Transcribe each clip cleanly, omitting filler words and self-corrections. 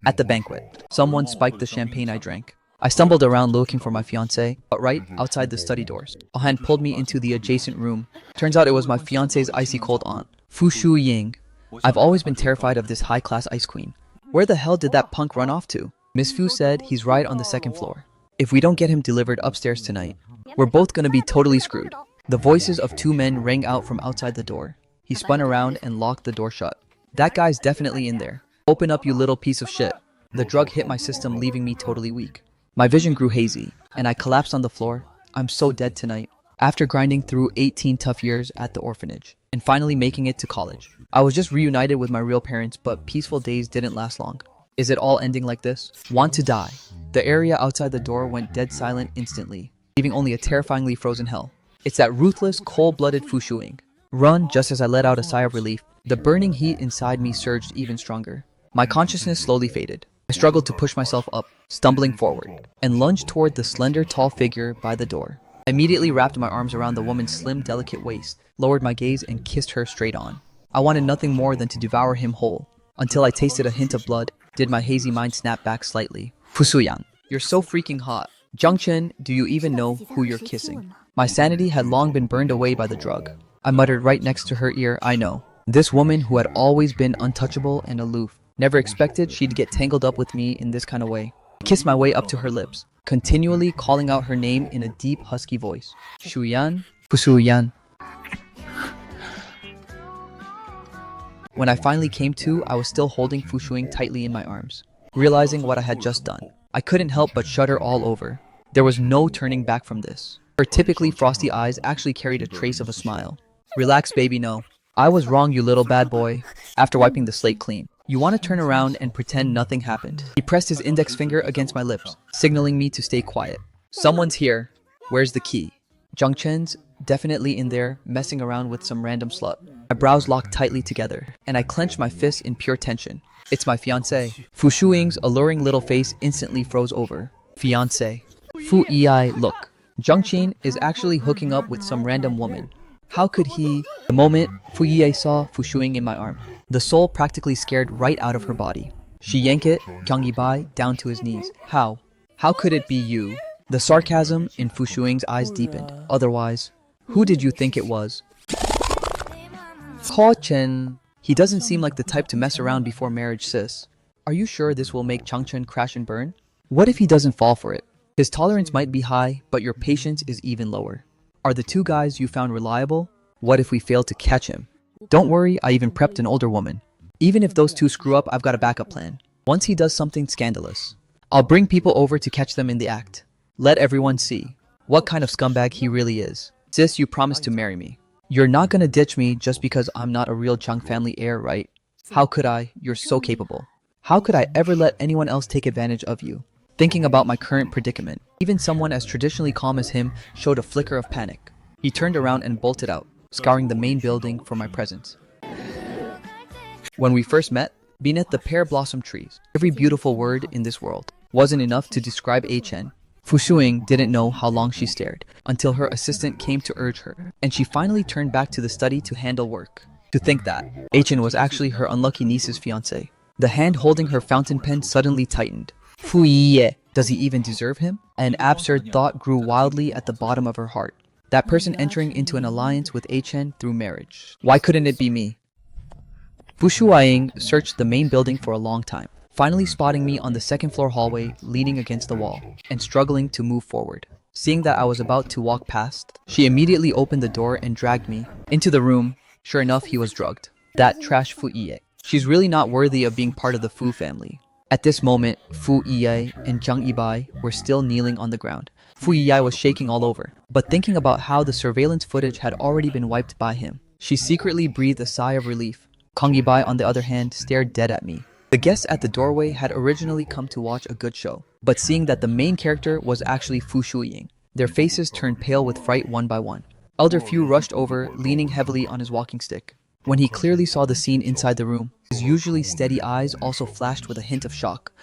At the banquet, someone spiked the champagne I drank. I stumbled around looking for my fiancée, but right outside the study doors, a hand pulled me into the adjacent room. Turns out it was my fiancée's icy cold aunt, Fu Shu Ying. I've always been terrified of this high-class ice queen. Where the hell did that punk run off to? Miss Fu said he's right on the second floor. If we don't get him delivered upstairs tonight, we're both gonna be totally screwed. The voices of two men rang out from outside the door. He spun around and locked the door shut. That guy's definitely in there. Open up, you little piece of shit. The drug hit my system, leaving me totally weak. My vision grew hazy, and I collapsed on the floor. I'm so dead tonight. After grinding through 18 tough years at the orphanage, and finally making it to college, I was just reunited with my real parents, but peaceful days didn't last long. Is it all ending like this? Want to die. The area outside the door went dead silent instantly, leaving only a terrifyingly frozen hell. It's that ruthless, cold-blooded Fu Shuing. Run. Just as I let out a sigh of relief, the burning heat inside me surged even stronger. My consciousness slowly faded. I struggled to push myself up, stumbling forward, and lunged toward the slender, tall figure by the door. I immediately wrapped my arms around the woman's slim, delicate waist, lowered my gaze, and kissed her straight on. I wanted nothing more than to devour him whole. Until I tasted a hint of blood, did my hazy mind snap back slightly. Fusuyan, you're so freaking hot. Jungchen, do you even know who you're kissing? My sanity had long been burned away by the drug. I muttered right next to her ear, I know. This woman who had always been untouchable and aloof. Never expected she'd get tangled up with me in this kind of way. I kissed my way up to her lips, continually calling out her name in a deep, husky voice. Shuyan, Fusuyan. When I finally came to, I was still holding Fu Shuing tightly in my arms. Realizing what I had just done, I couldn't help but shudder all over. There was no turning back from this. Her typically frosty eyes actually carried a trace of a smile. Relax, baby, no. I was wrong, you little bad boy. After wiping the slate clean, you want to turn around and pretend nothing happened. He pressed his index finger against my lips, signaling me to stay quiet. Someone's here. Where's the key? Jungchen's definitely in there, messing around with some random slut. My brows locked tightly together, and I clenched my fists in pure tension. It's my fiancé. Fu Shuing's alluring little face instantly froze over. Fiancé. Fu Yi, look. Jungchen is actually hooking up with some random woman. How could he? The moment Fu Yi saw Fu Shuing in my arm, the soul practically scared right out of her body. She yanked Kyung Yi-bai down to his knees. How? How could it be you? The sarcasm in Fu Shuing's eyes deepened. Otherwise, who did you think it was? Ko Chen. He doesn't seem like the type to mess around before marriage, sis. Are you sure this will make Changchen crash and burn? What if he doesn't fall for it? His tolerance might be high, but your patience is even lower. Are the two guys you found reliable? What if we fail to catch him? Don't worry, I even prepped an older woman. Even if those two screw up, I've got a backup plan. Once he does something scandalous, I'll bring people over to catch them in the act. Let everyone see what kind of scumbag he really is. Sis, you promised to marry me. You're not gonna ditch me just because I'm not a real Chung family heir, right? How could I? You're so capable. How could I ever let anyone else take advantage of you? Thinking about my current predicament, even someone as traditionally calm as him showed a flicker of panic. He turned around and bolted out, scouring the main building for my presence. When we first met, beneath the pear blossom trees, every beautiful word in this world wasn't enough to describe Chen. Fu Shuing didn't know how long she stared, until her assistant came to urge her, and she finally turned back to the study to handle work. To think that Chen was actually her unlucky niece's fiancé. The hand holding her fountain pen suddenly tightened. Fu Yi, does he even deserve him? An absurd thought grew wildly at the bottom of her heart. That person entering into an alliance with Chen through marriage. Why couldn't it be me? Fu Shuing searched the main building for a long time, finally spotting me on the second floor hallway leaning against the wall and struggling to move forward. Seeing that I was about to walk past, she immediately opened the door and dragged me into the room. Sure enough, he was drugged. That trash Fu Yi. She's really not worthy of being part of the Fu family. At this moment, Fu Yi and Kyung Yi-bai were still kneeling on the ground. Fu Yi was shaking all over, but thinking about how the surveillance footage had already been wiped by him, she secretly breathed a sigh of relief. Kyung Yi-bai, on the other hand, stared dead at me. The guests at the doorway had originally come to watch a good show, but seeing that the main character was actually Fu Shuing, their faces turned pale with fright one by one. Elder Fu rushed over, leaning heavily on his walking stick. When he clearly saw the scene inside the room, his usually steady eyes also flashed with a hint of shock.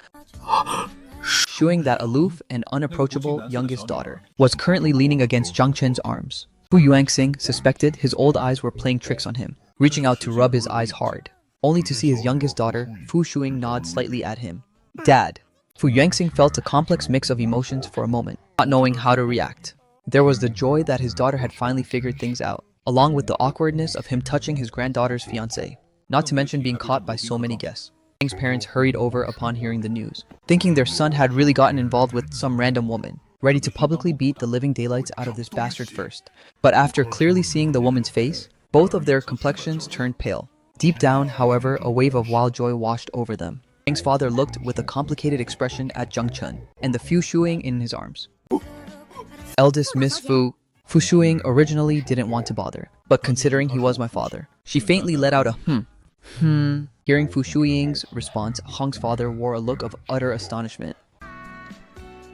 Shuing, that aloof and unapproachable youngest daughter, was currently leaning against Zhang Chen's arms. Fu Yuanxing suspected his old eyes were playing tricks on him, reaching out to rub his eyes hard, only to see his youngest daughter, Fu Shuing, nod slightly at him. Dad. Fu Yuanxing felt a complex mix of emotions for a moment, not knowing how to react. There was the joy that his daughter had finally figured things out, along with the awkwardness of him touching his granddaughter's fiancé, not to mention being caught by so many guests. Yang's parents hurried over upon hearing the news, thinking their son had really gotten involved with some random woman, ready to publicly beat the living daylights out of this bastard first. But after clearly seeing the woman's face, both of their complexions turned pale. Deep down, however, a wave of wild joy washed over them. Yang's father looked with a complicated expression at Zhang Chun and the Fu Shuing in his arms. Eldest Miss Fu. Fu Shuing originally didn't want to bother, but considering he was my father, she faintly let out a Hearing Fu Shuing's response, Hong's father wore a look of utter astonishment.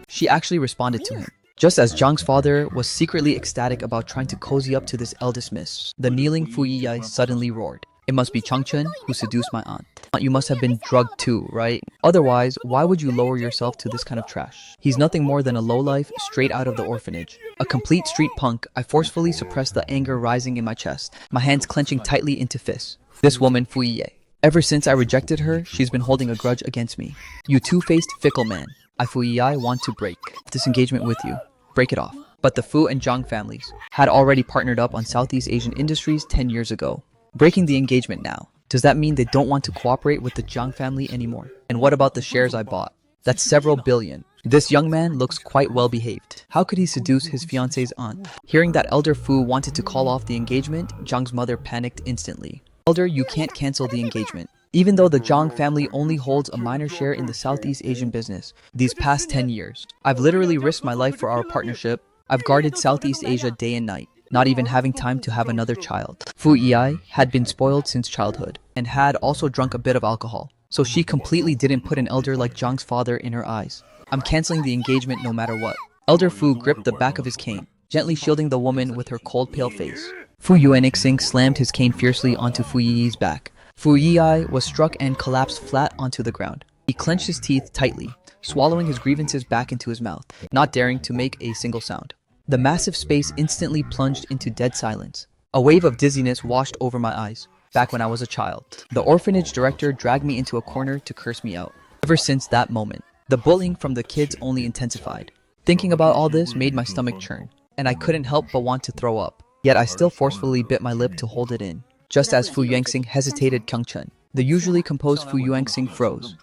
She actually responded to him. Just as Zhang's father was secretly ecstatic about trying to cozy up to this eldest miss, the kneeling Fu Yiyai suddenly roared. It must be Changchun who seduced my aunt. You must have been drugged too, right? Otherwise, why would you lower yourself to this kind of trash? He's nothing more than a lowlife straight out of the orphanage. A complete street punk. I forcefully suppressed the anger rising in my chest, my hands clenching tightly into fists. This woman, Fu Yiyai. Ever since I rejected her, she's been holding a grudge against me. You two-faced, fickle man. I, Fu Yiyai, want to break this engagement with you. Break it off. But the Fu and Zhang families had already partnered up on Southeast Asian industries 10 years ago. Breaking the engagement now. Does that mean they don't want to cooperate with the Zhang family anymore? And what about the shares I bought? That's several billion. This young man looks quite well behaved. How could he seduce his fiance's aunt? Hearing that Elder Fu wanted to call off the engagement, Zhang's mother panicked instantly. Elder, you can't cancel the engagement. Even though the Zhang family only holds a minor share in the Southeast Asian business, these past 10 years, I've literally risked my life for our partnership. I've guarded Southeast Asia day and night, not even having time to have another child. Fu Yiyai had been spoiled since childhood, and had also drunk a bit of alcohol, so she completely didn't put an elder like Zhang's father in her eyes. I'm canceling the engagement no matter what. Elder Fu gripped the back of his cane, gently shielding the woman with her cold pale face. Fu Yuanxing slammed his cane fiercely onto Fu Yiyai's back. Fu Yiyai was struck and collapsed flat onto the ground. He clenched his teeth tightly, swallowing his grievances back into his mouth, not daring to make a single sound. The massive space instantly plunged into dead silence. A wave of dizziness washed over my eyes. Back when I was a child, the orphanage director dragged me into a corner to curse me out. Ever since that moment, the bullying from the kids only intensified. Thinking about all this made my stomach churn, and I couldn't help but want to throw up. Yet I still forcefully bit my lip to hold it in. Just as Fu Yuanxing hesitated, Changchun, the usually composed Fu Yuanxing, froze.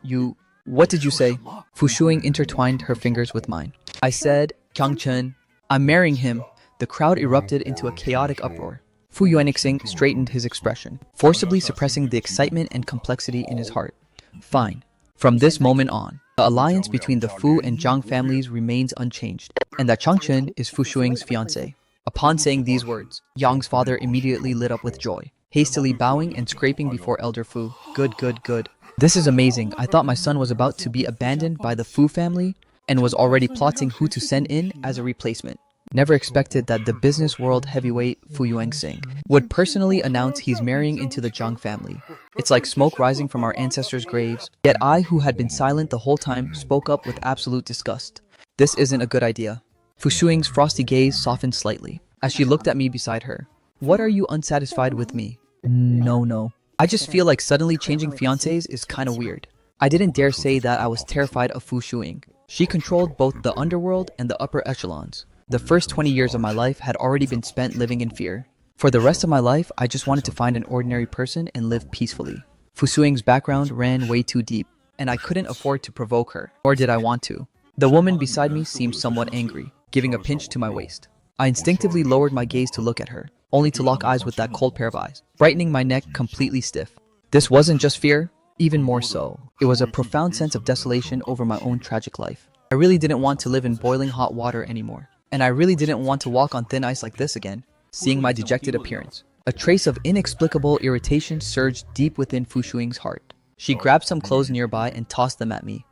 What did you say? Fu Shuing intertwined her fingers with mine. I said, Changchun, I'm marrying him. The crowd erupted into a chaotic uproar. Fu Yuanxing straightened his expression, forcibly suppressing the excitement and complexity in his heart. Fine. From this moment on, the alliance between the Fu and Zhang families remains unchanged, and that Changchun is Fu Shuing's fiancé. Upon saying these words, Yang's father immediately lit up with joy, hastily bowing and scraping before Elder Fu. Good, good, good. This is amazing. I thought my son was about to be abandoned by the Fu family and was already plotting who to send in as a replacement. Never expected that the business world heavyweight Fu Yuanxing would personally announce he's marrying into the Zhang family. It's like smoke rising from our ancestors' graves. Yet I, who had been silent the whole time, spoke up with absolute disgust. This isn't a good idea. Fu Shuing's frosty gaze softened slightly as she looked at me beside her. What are you unsatisfied with me? No. I just feel like suddenly changing fiancés is kinda weird. I didn't dare say that I was terrified of Fu Shuing. She controlled both the underworld and the upper echelons. The first 20 years of my life had already been spent living in fear. For the rest of my life, I just wanted to find an ordinary person and live peacefully. Fu Shuing's background ran way too deep, and I couldn't afford to provoke her, or did I want to. The woman beside me seemed somewhat angry, giving a pinch to my waist. I instinctively lowered my gaze to look at her, only to lock eyes with that cold pair of eyes, brightening my neck completely stiff. This wasn't just fear, even more so. It was a profound sense of desolation over my own tragic life. I really didn't want to live in boiling hot water anymore. And I really didn't want to walk on thin ice like this again. Seeing my dejected appearance, a trace of inexplicable irritation surged deep within Fu Shuing's heart. She grabbed some clothes nearby and tossed them at me.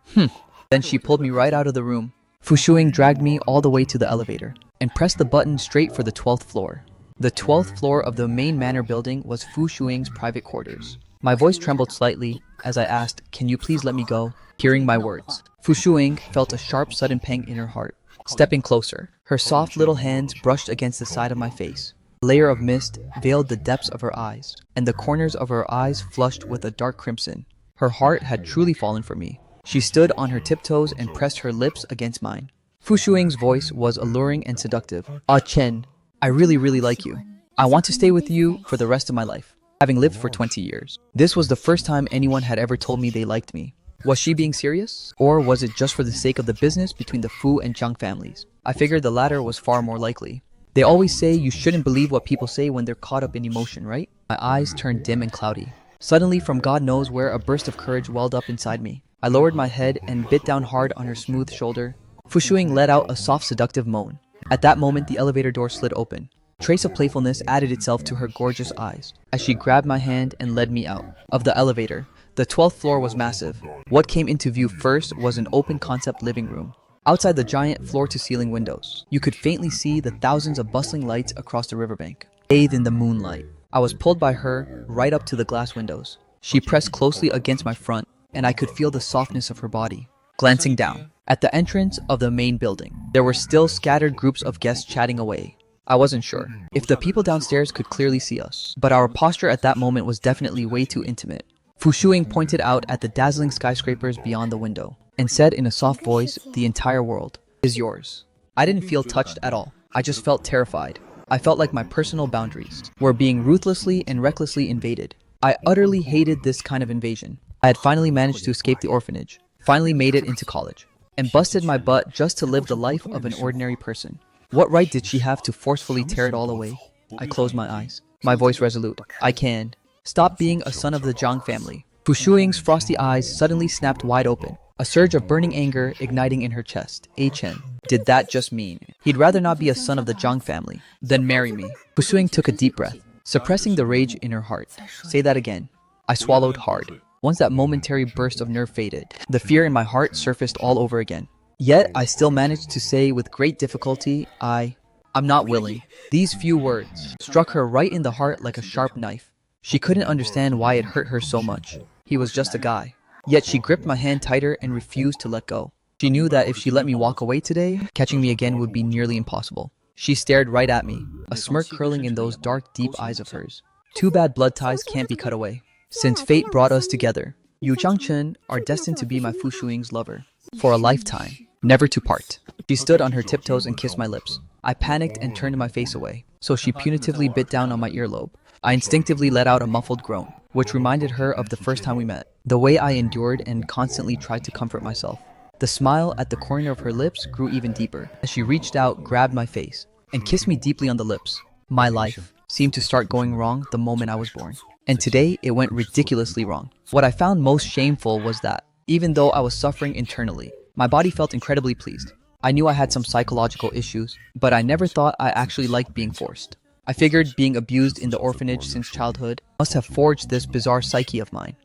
Then she pulled me right out of the room. Fu Shuing dragged me all the way to the elevator and pressed the button straight for the 12th floor. The 12th floor of the main manor building was Fu Shuing's private quarters. My voice trembled slightly as I asked, "Can you please let me go?" Hearing my words, Fu Shuing felt a sharp sudden pang in her heart. Stepping closer, her soft little hands brushed against the side of my face. A layer of mist veiled the depths of her eyes, and the corners of her eyes flushed with a dark crimson. Her heart had truly fallen for me. She stood on her tiptoes and pressed her lips against mine. Fu Shuing's voice was alluring and seductive. Ah Chen, I really like you. I want to stay with you for the rest of my life, having lived for 20 years. This was the first time anyone had ever told me they liked me. Was she being serious? Or was it just for the sake of the business between the Fu and Zhang families? I figured the latter was far more likely. They always say you shouldn't believe what people say when they're caught up in emotion, right? My eyes turned dim and cloudy. Suddenly, from God knows where, a burst of courage welled up inside me. I lowered my head and bit down hard on her smooth shoulder. Fu Shuing let out a soft, seductive moan. At that moment, the elevator door slid open. A trace of playfulness added itself to her gorgeous eyes as she grabbed my hand and led me out of the elevator. The 12th floor was massive. What came into view first was an open-concept living room. Outside the giant floor-to-ceiling windows, you could faintly see the thousands of bustling lights across the riverbank, bathed in the moonlight. I was pulled by her right up to the glass windows. She pressed closely against my front, and I could feel the softness of her body. Glancing down, at the entrance of the main building, there were still scattered groups of guests chatting away. I wasn't sure if the people downstairs could clearly see us, but our posture at that moment was definitely way too intimate. Fu Shuing pointed out at the dazzling skyscrapers beyond the window and said in a soft voice, "The entire world is yours." I didn't feel touched at all. I just felt terrified. I felt like my personal boundaries were being ruthlessly and recklessly invaded. I utterly hated this kind of invasion. I had finally managed to escape the orphanage, finally made it into college, and busted my butt just to live the life of an ordinary person. What right did she have to forcefully tear it all away? I closed my eyes, my voice resolute. I can. Stop being a son of the Zhang family. Fu Shuing's frosty eyes suddenly snapped wide open, a surge of burning anger igniting in her chest. A Chen, did that just mean he'd rather not be a son of the Zhang family than marry me? Fu Shuing took a deep breath, suppressing the rage in her heart. Say that again. I swallowed hard. Once that momentary burst of nerve faded, the fear in my heart surfaced all over again. Yet, I still managed to say with great difficulty, I'm not willing. These few words struck her right in the heart like a sharp knife. She couldn't understand why it hurt her so much. He was just a guy. Yet she gripped my hand tighter and refused to let go. She knew that if she let me walk away today, catching me again would be nearly impossible. She stared right at me, a smirk curling in those dark, deep eyes of hers. Too bad blood ties can't be cut away. Since fate brought us together, you Changchen are destined to be my Fu Shuing's lover. For a lifetime. Never to part. She stood on her tiptoes and kissed my lips. I panicked and turned my face away, so she punitively bit down on my earlobe. I instinctively let out a muffled groan, which reminded her of the first time we met. The way I endured and constantly tried to comfort myself. The smile at the corner of her lips grew even deeper as she reached out, grabbed my face, and kissed me deeply on the lips. My life seemed to start going wrong the moment I was born. And today, it went ridiculously wrong. What I found most shameful was that, even though I was suffering internally, my body felt incredibly pleased. I knew I had some psychological issues, but I never thought I actually liked being forced. I figured being abused in the orphanage since childhood must have forged this bizarre psyche of mine.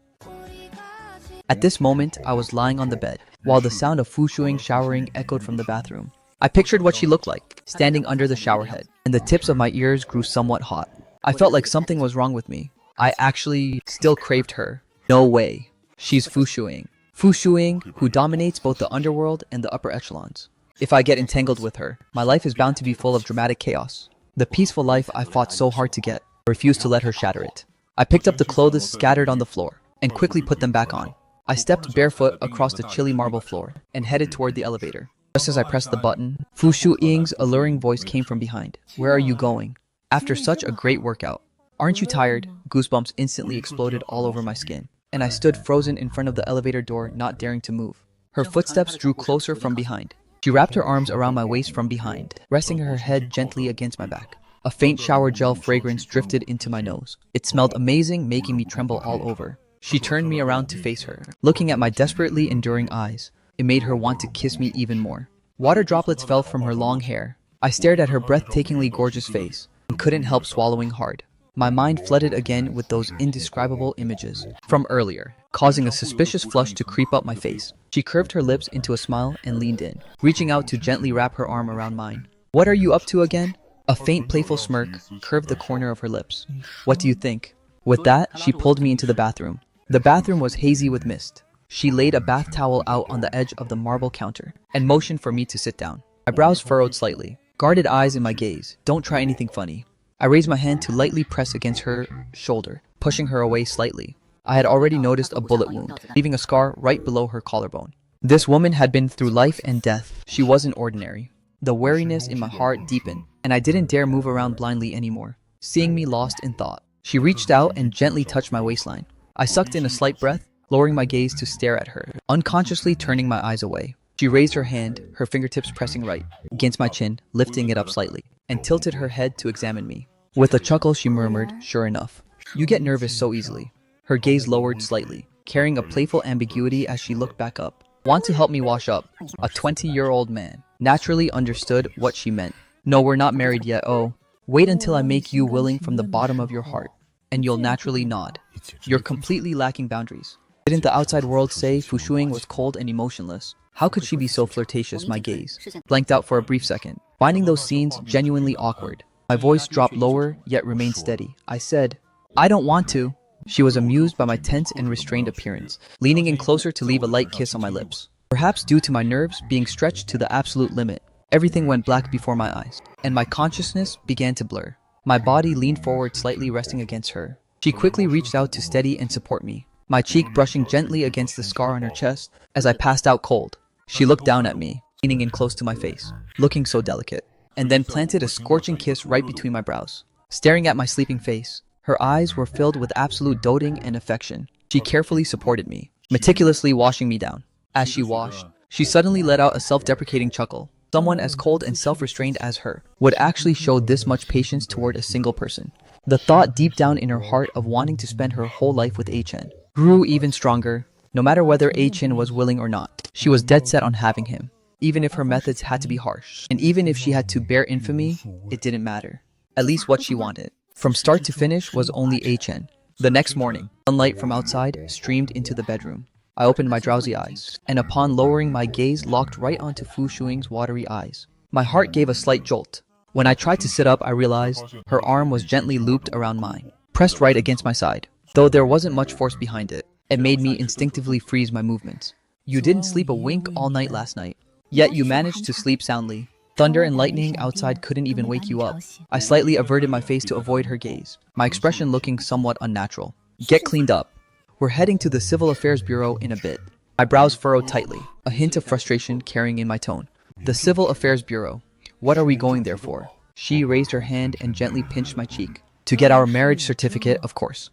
At this moment, I was lying on the bed, while the sound of Fu Shuing showering echoed from the bathroom. I pictured what she looked like, standing under the shower head, and the tips of my ears grew somewhat hot. I felt like something was wrong with me. I actually still craved her. No way. She's Fu Shuing. Fu Shuing, who dominates both the underworld and the upper echelons. If I get entangled with her, my life is bound to be full of dramatic chaos. The peaceful life I fought so hard to get, I refused to let her shatter it. I picked up the clothes scattered on the floor and quickly put them back on. I stepped barefoot across the chilly marble floor and headed toward the elevator. Just as I pressed the button, Fu Shuing's alluring voice came from behind. "Where are you going? After such a great workout. Aren't you tired?" Goosebumps instantly exploded all over my skin, and I stood frozen in front of the elevator door, not daring to move. Her footsteps drew closer from behind. She wrapped her arms around my waist from behind, resting her head gently against my back. A faint shower gel fragrance drifted into my nose. It smelled amazing, making me tremble all over. She turned me around to face her. Looking at my desperately enduring eyes, it made her want to kiss me even more. Water droplets fell from her long hair. I stared at her breathtakingly gorgeous face and couldn't help swallowing hard. My mind flooded again with those indescribable images from earlier, causing a suspicious flush to creep up my face. She curved her lips into a smile and leaned in, reaching out to gently wrap her arm around mine. "What are you up to again?" A faint playful smirk curved the corner of her lips. "What do you think?" With that, she pulled me into the bathroom. The bathroom was hazy with mist. She laid a bath towel out on the edge of the marble counter and motioned for me to sit down. My brows furrowed slightly, guarded eyes in my gaze. "Don't try anything funny." I raised my hand to lightly press against her shoulder, pushing her away slightly. I had already noticed a bullet wound, leaving a scar right below her collarbone. This woman had been through life and death. She wasn't ordinary. The wariness in my heart deepened, and I didn't dare move around blindly anymore, seeing me lost in thought. She reached out and gently touched my waistline. I sucked in a slight breath, lowering my gaze to stare at her, unconsciously turning my eyes away. She raised her hand, her fingertips pressing right against my chin, lifting it up slightly, and tilted her head to examine me. With a chuckle, she murmured, "Sure enough. You get nervous so easily." Her gaze lowered slightly, carrying a playful ambiguity as she looked back up. "Want to help me wash up?" A 20-year-old man naturally understood what she meant. "No, we're not married yet. Oh, wait until I make you willing from the bottom of your heart." And you'll naturally nod. You're completely lacking boundaries. Didn't the outside world say Fu Shuing was cold and emotionless? How could she be so flirtatious? My gaze blanked out for a brief second, finding those scenes genuinely awkward. My voice dropped lower, yet remained steady. I said, "I don't want to." She was amused by my tense and restrained appearance, leaning in closer to leave a light kiss on my lips. Perhaps due to my nerves being stretched to the absolute limit, everything went black before my eyes, and my consciousness began to blur. My body leaned forward slightly, resting against her. She quickly reached out to steady and support me, my cheek brushing gently against the scar on her chest as I passed out cold. She looked down at me, leaning in close to my face, looking so delicate, and then planted a scorching kiss right between my brows. Staring at my sleeping face, her eyes were filled with absolute doting and affection. She carefully supported me, meticulously washing me down. As she washed, she suddenly let out a self-deprecating chuckle. Someone as cold and self-restrained as her would actually show this much patience toward a single person. The thought deep down in her heart of wanting to spend her whole life with A-Chen grew even stronger. No matter whether A-Chen was willing or not, she was dead set on having him. Even if her methods had to be harsh, and even if she had to bear infamy, it didn't matter. At least what she wanted, from start to finish, was only A-Chen. The next morning, sunlight from outside streamed into the bedroom. I opened my drowsy eyes, and upon lowering my gaze locked right onto Fu Shuing's watery eyes. My heart gave a slight jolt. When I tried to sit up, I realized her arm was gently looped around mine, pressed right against my side. Though there wasn't much force behind it, it made me instinctively freeze my movements. "You didn't sleep a wink all night last night, yet you managed to sleep soundly. Thunder and lightning outside couldn't even wake you up." I slightly averted my face to avoid her gaze, my expression looking somewhat unnatural. "Get cleaned up. We're heading to the Civil Affairs Bureau in a bit." My brows furrowed tightly, a hint of frustration carrying in my tone. "The Civil Affairs Bureau? What are we going there for?" She raised her hand and gently pinched my cheek. "To get our marriage certificate, of course."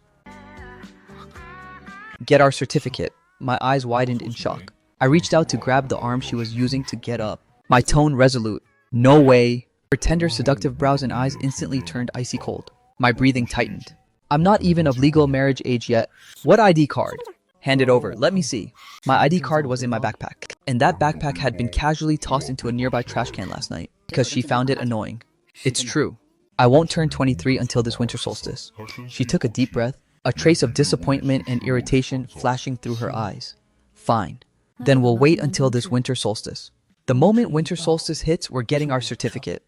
"Get our certificate?" My eyes widened in shock. I reached out to grab the arm she was using to get up, my tone resolute. "No way." Her tender, seductive brows and eyes instantly turned icy cold. My breathing tightened. "I'm not even of legal marriage age yet." "What ID card?" "Hand it over, let me see." My ID card was in my backpack, and that backpack had been casually tossed into a nearby trash can last night because she found it annoying. "It's true. I won't turn 23 until this winter solstice." She took a deep breath, a trace of disappointment and irritation flashing through her eyes. "Fine. Then we'll wait until this winter solstice. The moment winter solstice hits, we're getting our certificate."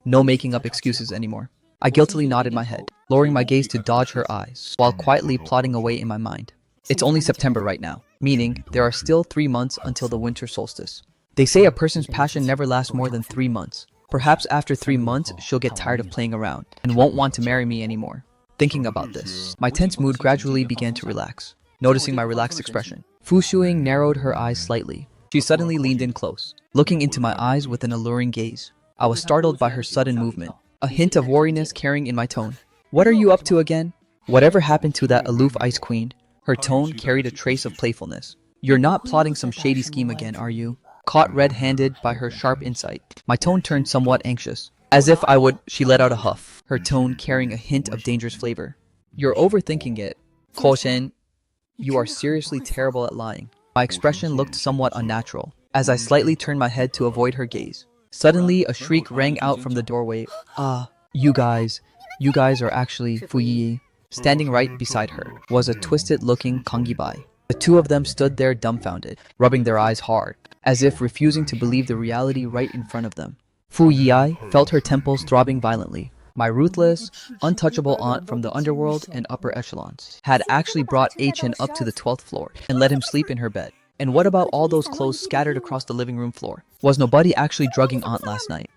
No making up excuses anymore. I guiltily nodded my head, lowering my gaze to dodge her eyes, while quietly plotting away in my mind. It's only September right now, meaning there are still 3 months until the winter solstice. They say a person's passion never lasts more than 3 months. Perhaps after 3 months, she'll get tired of playing around and won't want to marry me anymore. Thinking about this, my tense mood gradually began to relax. Noticing my relaxed expression, Fu Shuing narrowed her eyes slightly. She suddenly leaned in close, looking into my eyes with an alluring gaze. I was startled by her sudden movement, a hint of wariness carrying in my tone. "What are you up to again?" "Whatever happened to that aloof ice queen?" Her tone carried a trace of playfulness. "You're not plotting some shady scheme again, are you?" Caught red-handed by her sharp insight, my tone turned somewhat anxious. "As if I would..." She let out a huff, her tone carrying a hint of dangerous flavor. "You're overthinking it. Ko Shen, you are seriously terrible at lying." My expression looked somewhat unnatural, as I slightly turned my head to avoid her gaze. Suddenly, a shriek rang out from the doorway. "Ah, you guys are actually Fu Yi." Standing right beside her was a twisted-looking Kongibai. The two of them stood there dumbfounded, rubbing their eyes hard, as if refusing to believe the reality right in front of them. Fu Yi felt her temples throbbing violently. My ruthless, untouchable aunt from the underworld and upper echelons had actually brought H.N. up to the 12th floor and let him sleep in her bed. And what about all those clothes scattered across the living room floor? Was nobody actually drugging Aunt last night?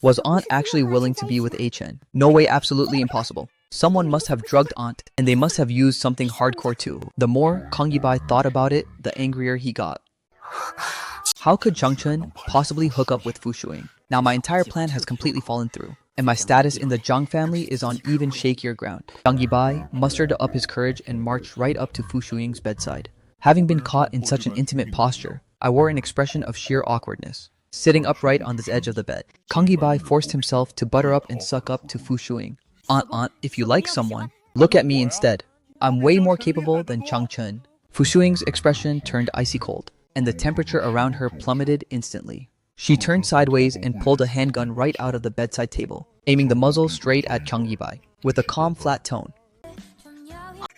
Was Aunt actually willing to be with H.N.? No way, absolutely impossible. Someone must have drugged Aunt, and they must have used something hardcore too. The more Kang Yibai thought about it, the angrier he got. How could Changchun possibly hook up with Fu Shuing? Now my entire plan has completely fallen through, and my status in the Zhang family is on even shakier ground. Kang Yibai mustered up his courage and marched right up to Fu Shuing's bedside. Having been caught in such an intimate posture, I wore an expression of sheer awkwardness. Sitting upright on the edge of the bed, Kang Yibai forced himself to butter up and suck up to Fu Shuing. Aunt, if you like someone, look at me instead. I'm way more capable than Changchun. Fu Shuing's expression turned icy cold, and the temperature around her plummeted instantly. She turned sideways and pulled a handgun right out of the bedside table, aiming the muzzle straight at Kang Yibai, with a calm, flat tone.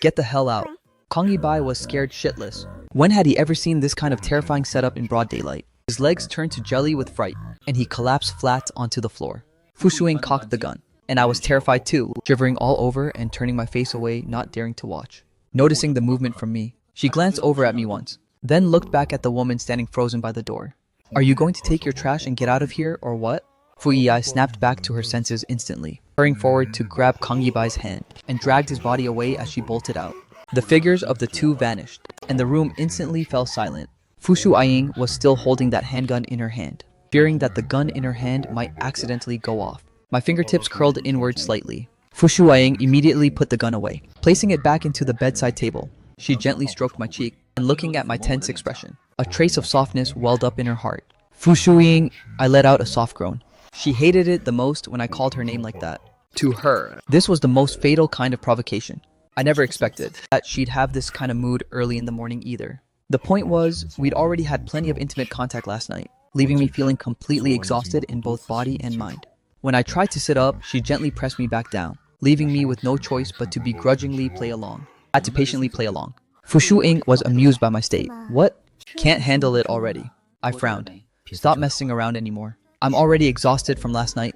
Get the hell out. Kang Yibai was scared shitless. When had he ever seen this kind of terrifying setup in broad daylight? His legs turned to jelly with fright, and he collapsed flat onto the floor. Fu Shuing cocked the gun, and I was terrified too, shivering all over and turning my face away, not daring to watch. Noticing the movement from me, she glanced over at me once, then looked back at the woman standing frozen by the door. Are you going to take your trash and get out of here, or what? Fu Yiyai snapped back to her senses instantly, hurrying forward to grab Kang Yibai's hand, and dragged his body away as she bolted out. The figures of the two vanished, and the room instantly fell silent. Fu Shuing was still holding that handgun in her hand, fearing that the gun in her hand might accidentally go off. My fingertips curled inward slightly. Fu Shuing immediately put the gun away, placing it back into the bedside table. She gently stroked my cheek, and looking at my tense expression, a trace of softness welled up in her heart. Fu Shuing, I let out a soft groan. She hated it the most when I called her name like that. To her, this was the most fatal kind of provocation. I never expected that she'd have this kind of mood early in the morning either. The point was, we'd already had plenty of intimate contact last night, leaving me feeling completely exhausted in both body and mind. When I tried to sit up, she gently pressed me back down, leaving me with no choice but to begrudgingly play along. I had to patiently play along. Fu Shuing was amused by my state. What? Can't handle it already. I frowned. Stop messing around anymore. I'm already exhausted from last night.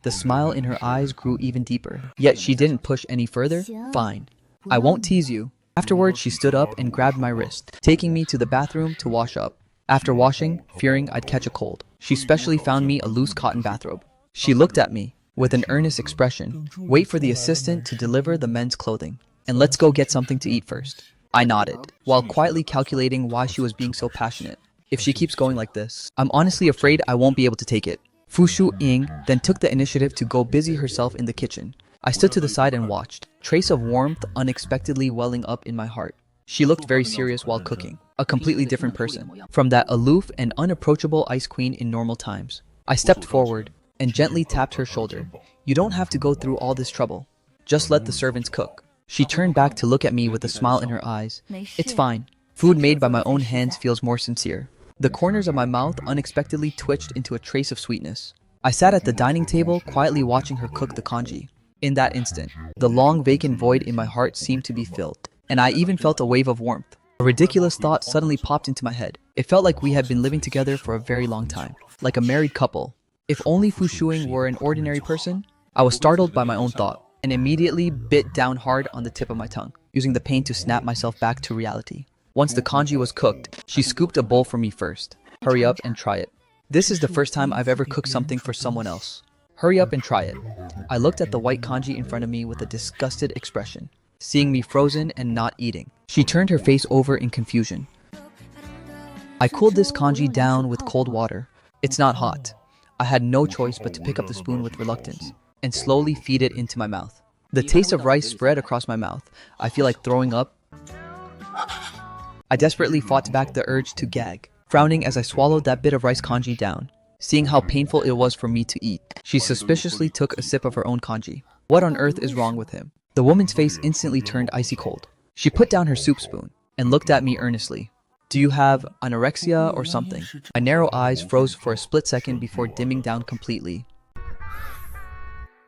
The smile in her eyes grew even deeper, yet she didn't push any further. Fine. I won't tease you. Afterwards, she stood up and grabbed my wrist, taking me to the bathroom to wash up. After washing, fearing I'd catch a cold, she specially found me a loose cotton bathrobe. She looked at me with an earnest expression. Wait for the assistant to deliver the men's clothing, and let's go get something to eat first. I nodded, while quietly calculating why she was being so passionate. If she keeps going like this, I'm honestly afraid I won't be able to take it. Fu Shuing then took the initiative to go busy herself in the kitchen. I stood to the side and watched, trace of warmth unexpectedly welling up in my heart. She looked very serious while cooking, a completely different person from that aloof and unapproachable ice queen in normal times. I stepped forward and gently tapped her shoulder. You don't have to go through all this trouble. Just let the servants cook. She turned back to look at me with a smile in her eyes. It's fine. Food made by my own hands feels more sincere. The corners of my mouth unexpectedly twitched into a trace of sweetness. I sat at the dining table, quietly watching her cook the congee. In that instant, the long vacant void in my heart seemed to be filled, and I even felt a wave of warmth. A ridiculous thought suddenly popped into my head. It felt like we had been living together for a very long time, like a married couple. If only Fu Shuing were an ordinary person? I was startled by my own thought, and immediately bit down hard on the tip of my tongue, using the pain to snap myself back to reality. Once the congee was cooked, she scooped a bowl for me first. Hurry up and try it. This is the first time I've ever cooked something for someone else. Hurry up and try it. I looked at the white congee in front of me with a disgusted expression, seeing me frozen and not eating. She turned her face over in confusion. I cooled this congee down with cold water. It's not hot. I had no choice but to pick up the spoon with reluctance and slowly feed it into my mouth. The taste of rice spread across my mouth. I feel like throwing up. I desperately fought back the urge to gag, frowning as I swallowed that bit of rice congee down. Seeing how painful it was for me to eat, she suspiciously took a sip of her own congee. What on earth is wrong with him? The woman's face instantly turned icy cold. She put down her soup spoon and looked at me earnestly. Do you have anorexia or something? My narrow eyes froze for a split second before dimming down completely.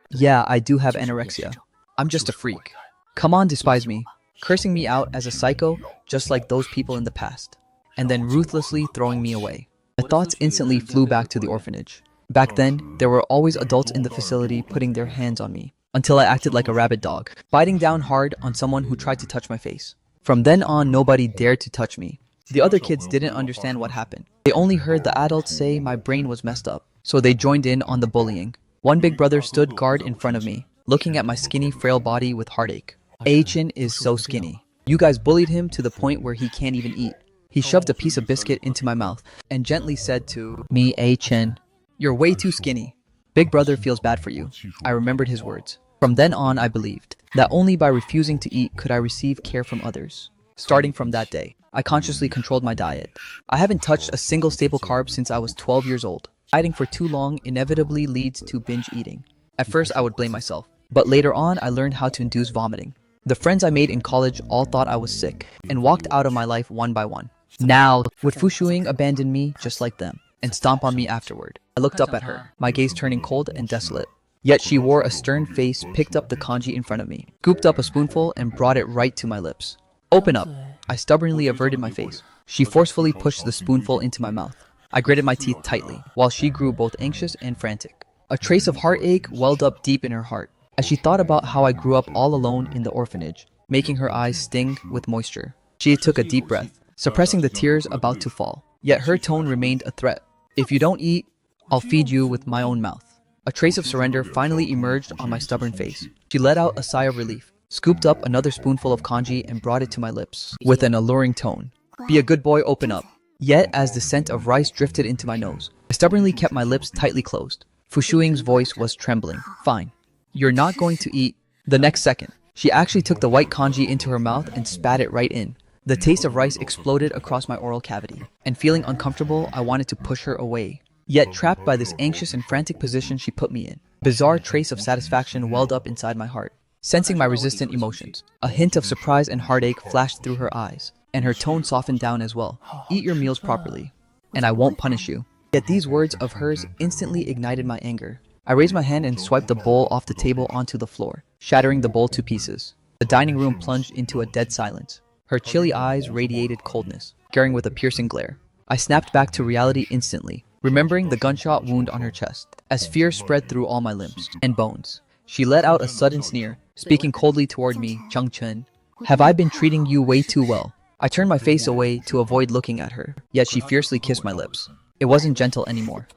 Yeah, I do have anorexia. I'm just a freak. Come on, despise me, cursing me out as a psycho just like those people in the past, and then ruthlessly throwing me away. My thoughts instantly flew back to the orphanage. Back then, there were always adults in the facility putting their hands on me, until I acted like a rabid dog, biting down hard on someone who tried to touch my face. From then on, nobody dared to touch me. The other kids didn't understand what happened. They only heard the adults say my brain was messed up, so they joined in on the bullying. One big brother stood guard in front of me, looking at my skinny, frail body with heartache. A-chin is so skinny. You guys bullied him to the point where he can't even eat. He shoved a piece of biscuit into my mouth and gently said to me, A-chin, "You're way too skinny. Big brother feels bad for you." I remembered his words. From then on, I believed that only by refusing to eat could I receive care from others. Starting from that day, I consciously controlled my diet. I haven't touched a single staple carb since I was 12 years old. Dieting for too long inevitably leads to binge eating. At first, I would blame myself, but later on, I learned how to induce vomiting. The friends I made in college all thought I was sick and walked out of my life one by one. Now, would Fu Shuing abandon me just like them and stomp on me afterward? I looked up at her, my gaze turning cold and desolate. Yet she wore a stern face, picked up the kanji in front of me, scooped up a spoonful, and brought it right to my lips. "Open up." I stubbornly averted my face. She forcefully pushed the spoonful into my mouth. I gritted my teeth tightly, while she grew both anxious and frantic. A trace of heartache welled up deep in her heart, as she thought about how I grew up all alone in the orphanage, making her eyes sting with moisture. She took a deep breath, suppressing the tears about to fall. Yet her tone remained a threat. "If you don't eat, I'll feed you with my own mouth." A trace of surrender finally emerged on my stubborn face. She let out a sigh of relief, scooped up another spoonful of kanji and brought it to my lips, with an alluring tone. "Be a good boy, open up." Yet, as the scent of rice drifted into my nose, I stubbornly kept my lips tightly closed. Fu Shuing's voice was trembling. "Fine. You're not going to eat." The next second, she actually took the white kanji into her mouth and spat it right in. The taste of rice exploded across my oral cavity, and feeling uncomfortable, I wanted to push her away. Yet trapped by this anxious and frantic position she put me in, bizarre trace of satisfaction welled up inside my heart. Sensing my resistant emotions, a hint of surprise and heartache flashed through her eyes, and her tone softened down as well. "Eat your meals properly, and I won't punish you." Yet these words of hers instantly ignited my anger. I raised my hand and swiped the bowl off the table onto the floor, shattering the bowl to pieces. The dining room plunged into a dead silence. Her chilly eyes radiated coldness, staring with a piercing glare. I snapped back to reality instantly, remembering the gunshot wound on her chest, as fear spread through all my limbs and bones. She let out a sudden sneer, speaking coldly toward me, "Chun, have I been treating you way too well?" I turned my face away to avoid looking at her, yet she fiercely kissed my lips. It wasn't gentle anymore.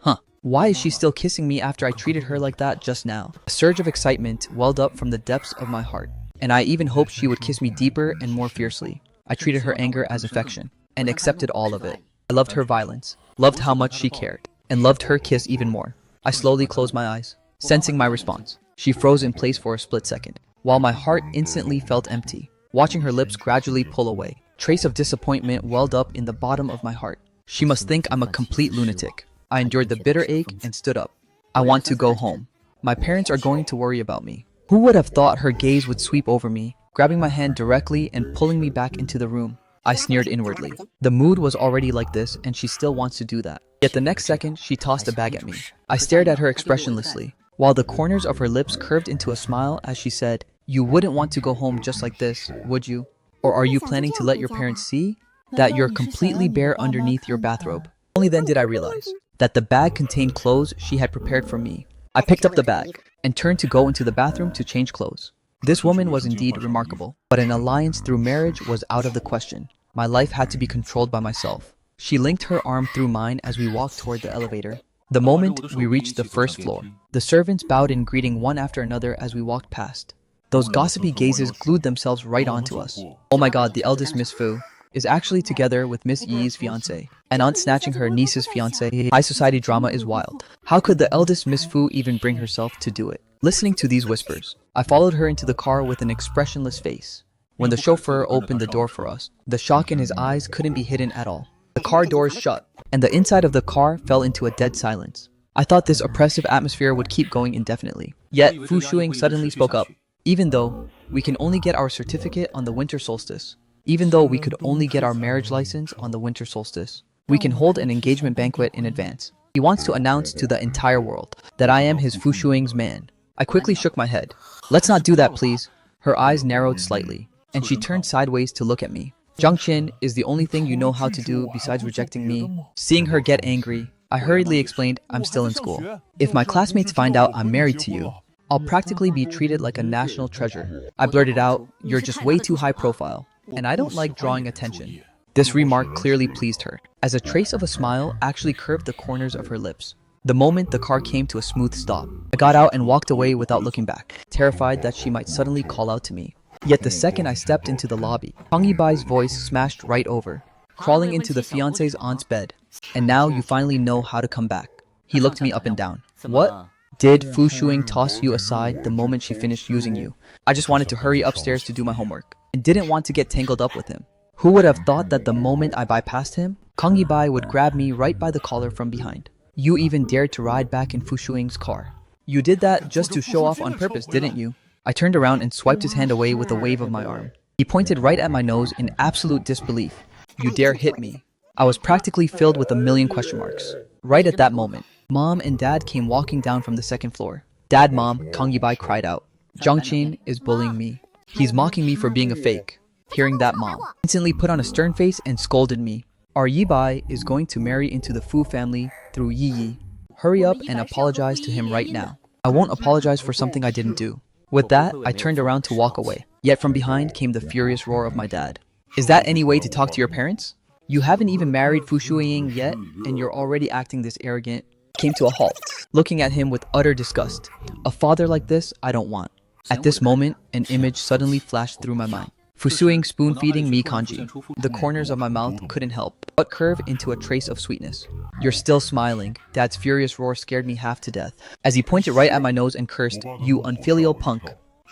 Why is she still kissing me after I treated her like that just now? A surge of excitement welled up from the depths of my heart, and I even hoped she would kiss me deeper and more fiercely. I treated her anger as affection, and accepted all of it. I loved her violence, loved how much she cared, and loved her kiss even more. I slowly closed my eyes, sensing my response. She froze in place for a split second, while my heart instantly felt empty. Watching her lips gradually pull away, trace of disappointment welled up in the bottom of my heart. She must think I'm a complete lunatic. I endured the bitter ache and stood up. "I want to go home. My parents are going to worry about me." Who would have thought her gaze would sweep over me, grabbing my hand directly and pulling me back into the room? I sneered inwardly. The mood was already like this, and she still wants to do that. Yet the next second, she tossed a bag at me. I stared at her expressionlessly, while the corners of her lips curved into a smile as she said, "You wouldn't want to go home just like this, would you? Or are you planning to let your parents see that you're completely bare underneath your bathrobe?" Only then did I realize that the bag contained clothes she had prepared for me. I picked up the bag and turned to go into the bathroom to change clothes. This woman was indeed remarkable, but an alliance through marriage was out of the question. My life had to be controlled by myself. She linked her arm through mine as we walked toward the elevator. The moment we reached the first floor, the servants bowed in greeting one after another as we walked past. Those gossipy gazes glued themselves right onto us. Oh my god, the eldest Miss Fu is actually together with Miss Yi's fiancé, and aunt snatching her niece's fiancé. High society drama is wild. How could the eldest Miss Fu even bring herself to do it? Listening to these whispers, I followed her into the car with an expressionless face. When the chauffeur opened the door for us, the shock in his eyes couldn't be hidden at all. The car doors shut, and the inside of the car fell into a dead silence. I thought this oppressive atmosphere would keep going indefinitely. Yet, Fu Shuing suddenly spoke up. "Even though we can only get our certificate on the winter solstice, even though we could only get our marriage license on the winter solstice, we can hold an engagement banquet in advance. He wants to announce to the entire world that I am his Fu Shuing's man." I quickly shook my head. "Let's not do that, please." Her eyes narrowed slightly, and she turned sideways to look at me. "Zhang Qin is the only thing you know how to do besides rejecting me." Seeing her get angry, I hurriedly explained I'm still in school. "If my classmates find out I'm married to you, I'll practically be treated like a national treasure." I blurted out, "You're just way too high profile, and I don't like drawing attention." This remark clearly pleased her, as a trace of a smile actually curved the corners of her lips. The moment the car came to a smooth stop, I got out and walked away without looking back, terrified that she might suddenly call out to me. Yet the second I stepped into the lobby, Kang Yi-bai's voice smashed right over, crawling into the fiancé's aunt's bed. And now you finally know how to come back. He looked me up and down. What? Did Fu Shuing toss you aside the moment she finished using you? I just wanted to hurry upstairs to do my homework, and didn't want to get tangled up with him. Who would have thought that the moment I bypassed him, Kang Yi-bai would grab me right by the collar from behind. You even dared to ride back in Fu Shuing's car. You did that just to show off on purpose, didn't you? I turned around and swiped his hand away with a wave of my arm. He pointed right at my nose in absolute disbelief. You dare hit me? I was practically filled with a million question marks. Right at that moment, Mom and Dad came walking down from the second floor. Dad, Mom, Kang Yi-bai cried out. Zhang is bullying me. He's mocking me for being a fake. Hearing that, Mom instantly put on a stern face and scolded me. Our Yi-bai is going to marry into the Fu family through Yi. Hurry up and apologize to him right now. I won't apologize for something I didn't do. With that, I turned around to walk away. Yet from behind came the furious roar of my dad. Is that any way to talk to your parents? You haven't even married Fu Shuiying yet, and you're already acting this arrogant. Came to a halt, looking at him with utter disgust. A father like this, I don't want. At this moment, an image suddenly flashed through my mind. Fu Shuiying spoon-feeding me kanji. The corners of my mouth couldn't help but curve into a trace of sweetness. You're still smiling. Dad's furious roar scared me half to death, as he pointed right at my nose and cursed, "You unfilial punk.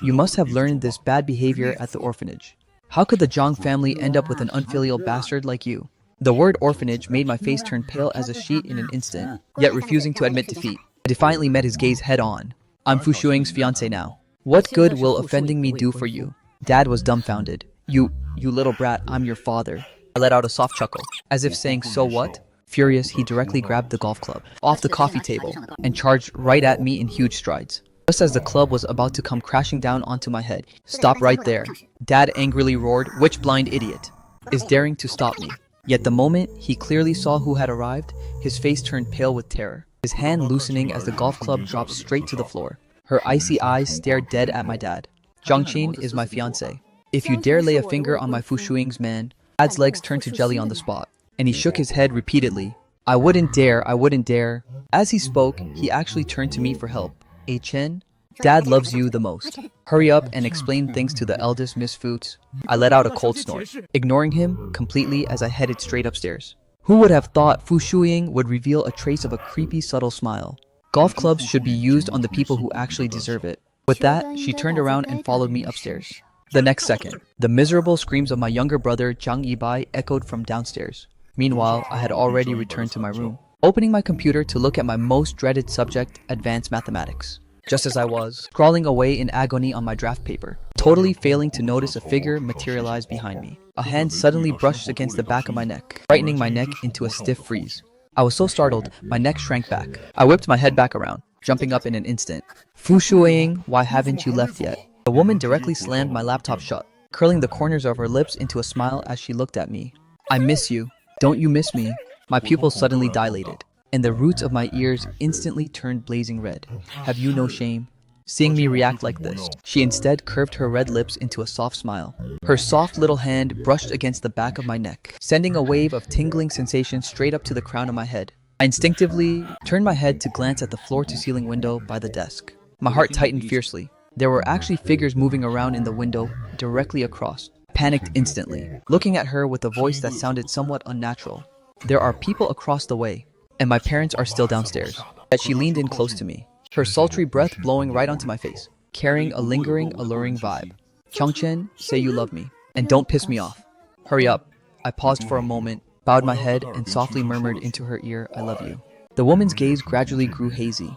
You must have learned this bad behavior at the orphanage. How could the Zhang family end up with an unfilial bastard like you?" The word orphanage made my face turn pale as a sheet in an instant, yet refusing to admit defeat. I defiantly met his gaze head on. I'm Fu Shuing's fiancé now. What good will offending me do for you? Dad was dumbfounded. You little brat, I'm your father. I let out a soft chuckle, as if saying, so what? Furious, he directly grabbed the golf club off the coffee table and charged right at me in huge strides. Just as the club was about to come crashing down onto my head. Stop right there. Dad angrily roared, which blind idiot is daring to stop me? Yet the moment he clearly saw who had arrived, his face turned pale with terror, his hand loosening as the golf club dropped straight to the floor. Her icy eyes stared dead at my dad. Zhang is my fiancé. If you dare lay a finger on my Fu Shuing's man, Dad's legs turned to jelly on the spot, and he shook his head repeatedly. I wouldn't dare. As he spoke, he actually turned to me for help. Chen, Dad loves you the most. Hurry up and explain things to the eldest Miss Foots. I let out a cold snort, ignoring him completely as I headed straight upstairs. Who would have thought Fu Shuiying would reveal a trace of a creepy, subtle smile? Golf clubs should be used on the people who actually deserve it. With that, she turned around and followed me upstairs. The next second, the miserable screams of my younger brother Zhang Yi-bai echoed from downstairs. Meanwhile, I had already returned to my room, opening my computer to look at my most dreaded subject, advanced mathematics. Just as I was scrawling away in agony on my draft paper, totally failing to notice a figure materialize behind me. A hand suddenly brushed against the back of my neck, brightening my neck into a stiff freeze. I was so startled, my neck shrank back. I whipped my head back around, jumping up in an instant. Fu Shuiying, why haven't you left yet? The woman directly slammed my laptop shut, curling the corners of her lips into a smile as she looked at me. I miss you. Don't you miss me? My pupils suddenly dilated, and the roots of my ears instantly turned blazing red. Have you no shame? Seeing me react like this, she instead curved her red lips into a soft smile. Her soft little hand brushed against the back of my neck, sending a wave of tingling sensation straight up to the crown of my head. I instinctively turned my head to glance at the floor-to-ceiling window by the desk. My heart tightened fiercely. There were actually figures moving around in the window directly across. Panicked instantly, looking at her with a voice that sounded somewhat unnatural. There are people across the way, and my parents are still downstairs. Yet she leaned in close to me, her sultry breath blowing right onto my face, carrying a lingering, alluring vibe. Changchen, say you love me, and don't piss me off. Hurry up. I paused for a moment, bowed my head, and softly murmured into her ear, I love you. The woman's gaze gradually grew hazy.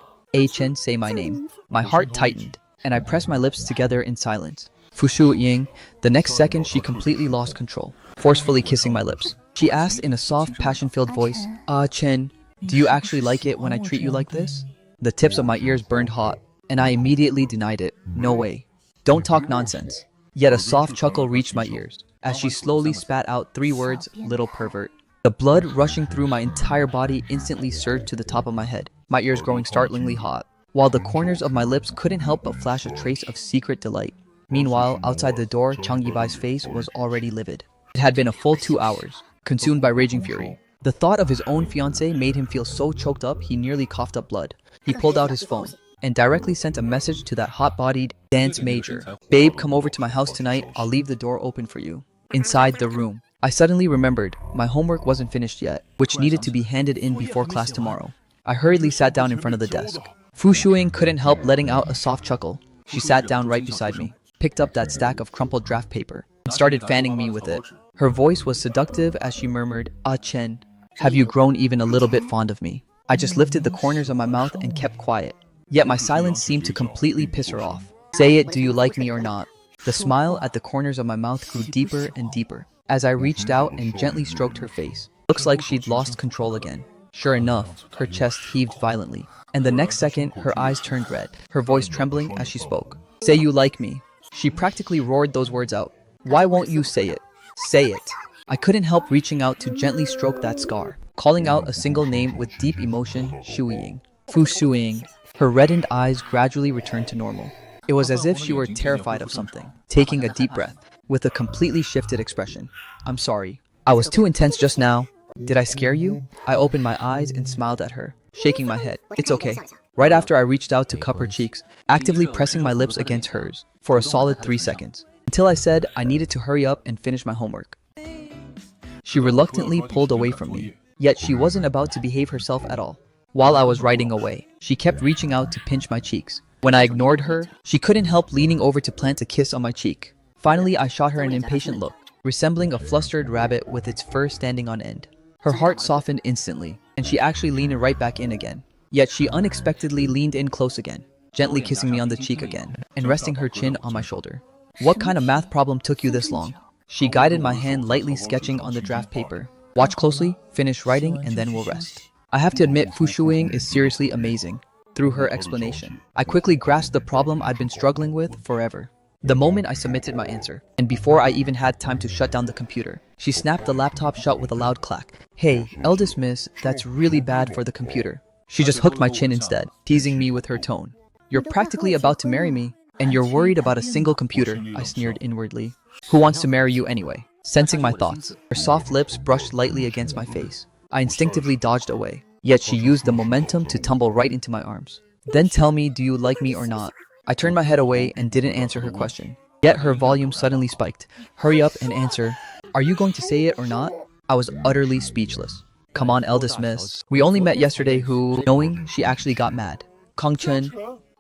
Chen, say my name. My heart tightened, and I pressed my lips together in silence. Fu Shuiying. The next second, she completely lost control, forcefully kissing my lips. She asked in a soft, passion-filled voice, Chen, do you actually like it when I treat you like this? The tips of my ears burned hot, and I immediately denied it. No way. Don't talk nonsense. Yet a soft chuckle reached my ears, as she slowly spat out 3 words, little pervert. The blood rushing through my entire body instantly surged to the top of my head, my ears growing startlingly hot, while the corners of my lips couldn't help but flash a trace of secret delight. Meanwhile, outside the door, Chang Yibai's face was already livid. It had been a full 2 hours, consumed by raging fury. The thought of his own fiancée made him feel so choked up he nearly coughed up blood. He pulled out his phone and directly sent a message to that hot-bodied dance major. Babe, come over to my house tonight. I'll leave the door open for you. Inside the room, I suddenly remembered my homework wasn't finished yet, which needed to be handed in before class tomorrow. I hurriedly sat down in front of the desk. Fu Shuing couldn't help letting out a soft chuckle. She sat down right beside me, picked up that stack of crumpled draft paper, and started fanning me with it. Her voice was seductive as she murmured, "Ah Chen, have you grown even a little bit fond of me?" I just lifted the corners of my mouth and kept quiet. Yet my silence seemed to completely piss her off. "Say it, do you like me or not?" The smile at the corners of my mouth grew deeper and deeper as I reached out and gently stroked her face. Looks like she'd lost control again. Sure enough, her chest heaved violently, and the next second, her eyes turned red, her voice trembling as she spoke. "Say you like me." She practically roared those words out. "Why won't you say it? Say it." I couldn't help reaching out to gently stroke that scar, calling out a single name with deep emotion, Shuiying. Fu Shuiying. Her reddened eyes gradually returned to normal. It was as if she were terrified of something, taking a deep breath, with a completely shifted expression. "I'm sorry. I was too intense just now. Did I scare you?" I opened my eyes and smiled at her, shaking my head. "It's okay." Right after I reached out to cup her cheeks, actively pressing my lips against hers, for a solid 3 seconds, until I said I needed to hurry up and finish my homework. She reluctantly pulled away from me, yet she wasn't about to behave herself at all. While I was writing away, she kept reaching out to pinch my cheeks. When I ignored her, she couldn't help leaning over to plant a kiss on my cheek. Finally, I shot her an impatient look, resembling a flustered rabbit with its fur standing on end. Her heart softened instantly, and she actually leaned right back in again. Yet she unexpectedly leaned in close again, gently kissing me on the cheek again, and resting her chin on my shoulder. "What kind of math problem took you this long?" She guided my hand lightly sketching on the draft paper. "Watch closely, finish writing, and then we'll rest." I have to admit, Fu Shuing is seriously amazing. Through her explanation, I quickly grasped the problem I'd been struggling with forever. The moment I submitted my answer, and before I even had time to shut down the computer, she snapped the laptop shut with a loud clack. "Hey, eldest miss, that's really bad for the computer." She just hooked my chin instead, teasing me with her tone. "You're practically about to marry me, and you're worried about a single computer," I sneered inwardly. "Who wants to marry you anyway?" Sensing my thoughts, her soft lips brushed lightly against my face. I instinctively dodged away, yet she used the momentum to tumble right into my arms. "Then tell me, do you like me or not?" I turned my head away and didn't answer her question. Yet her volume suddenly spiked. "Hurry up and answer. Are you going to say it or not?" I was utterly speechless. "Come on, eldest miss. We only met yesterday who..." Knowing she actually got mad. "Kong Chen,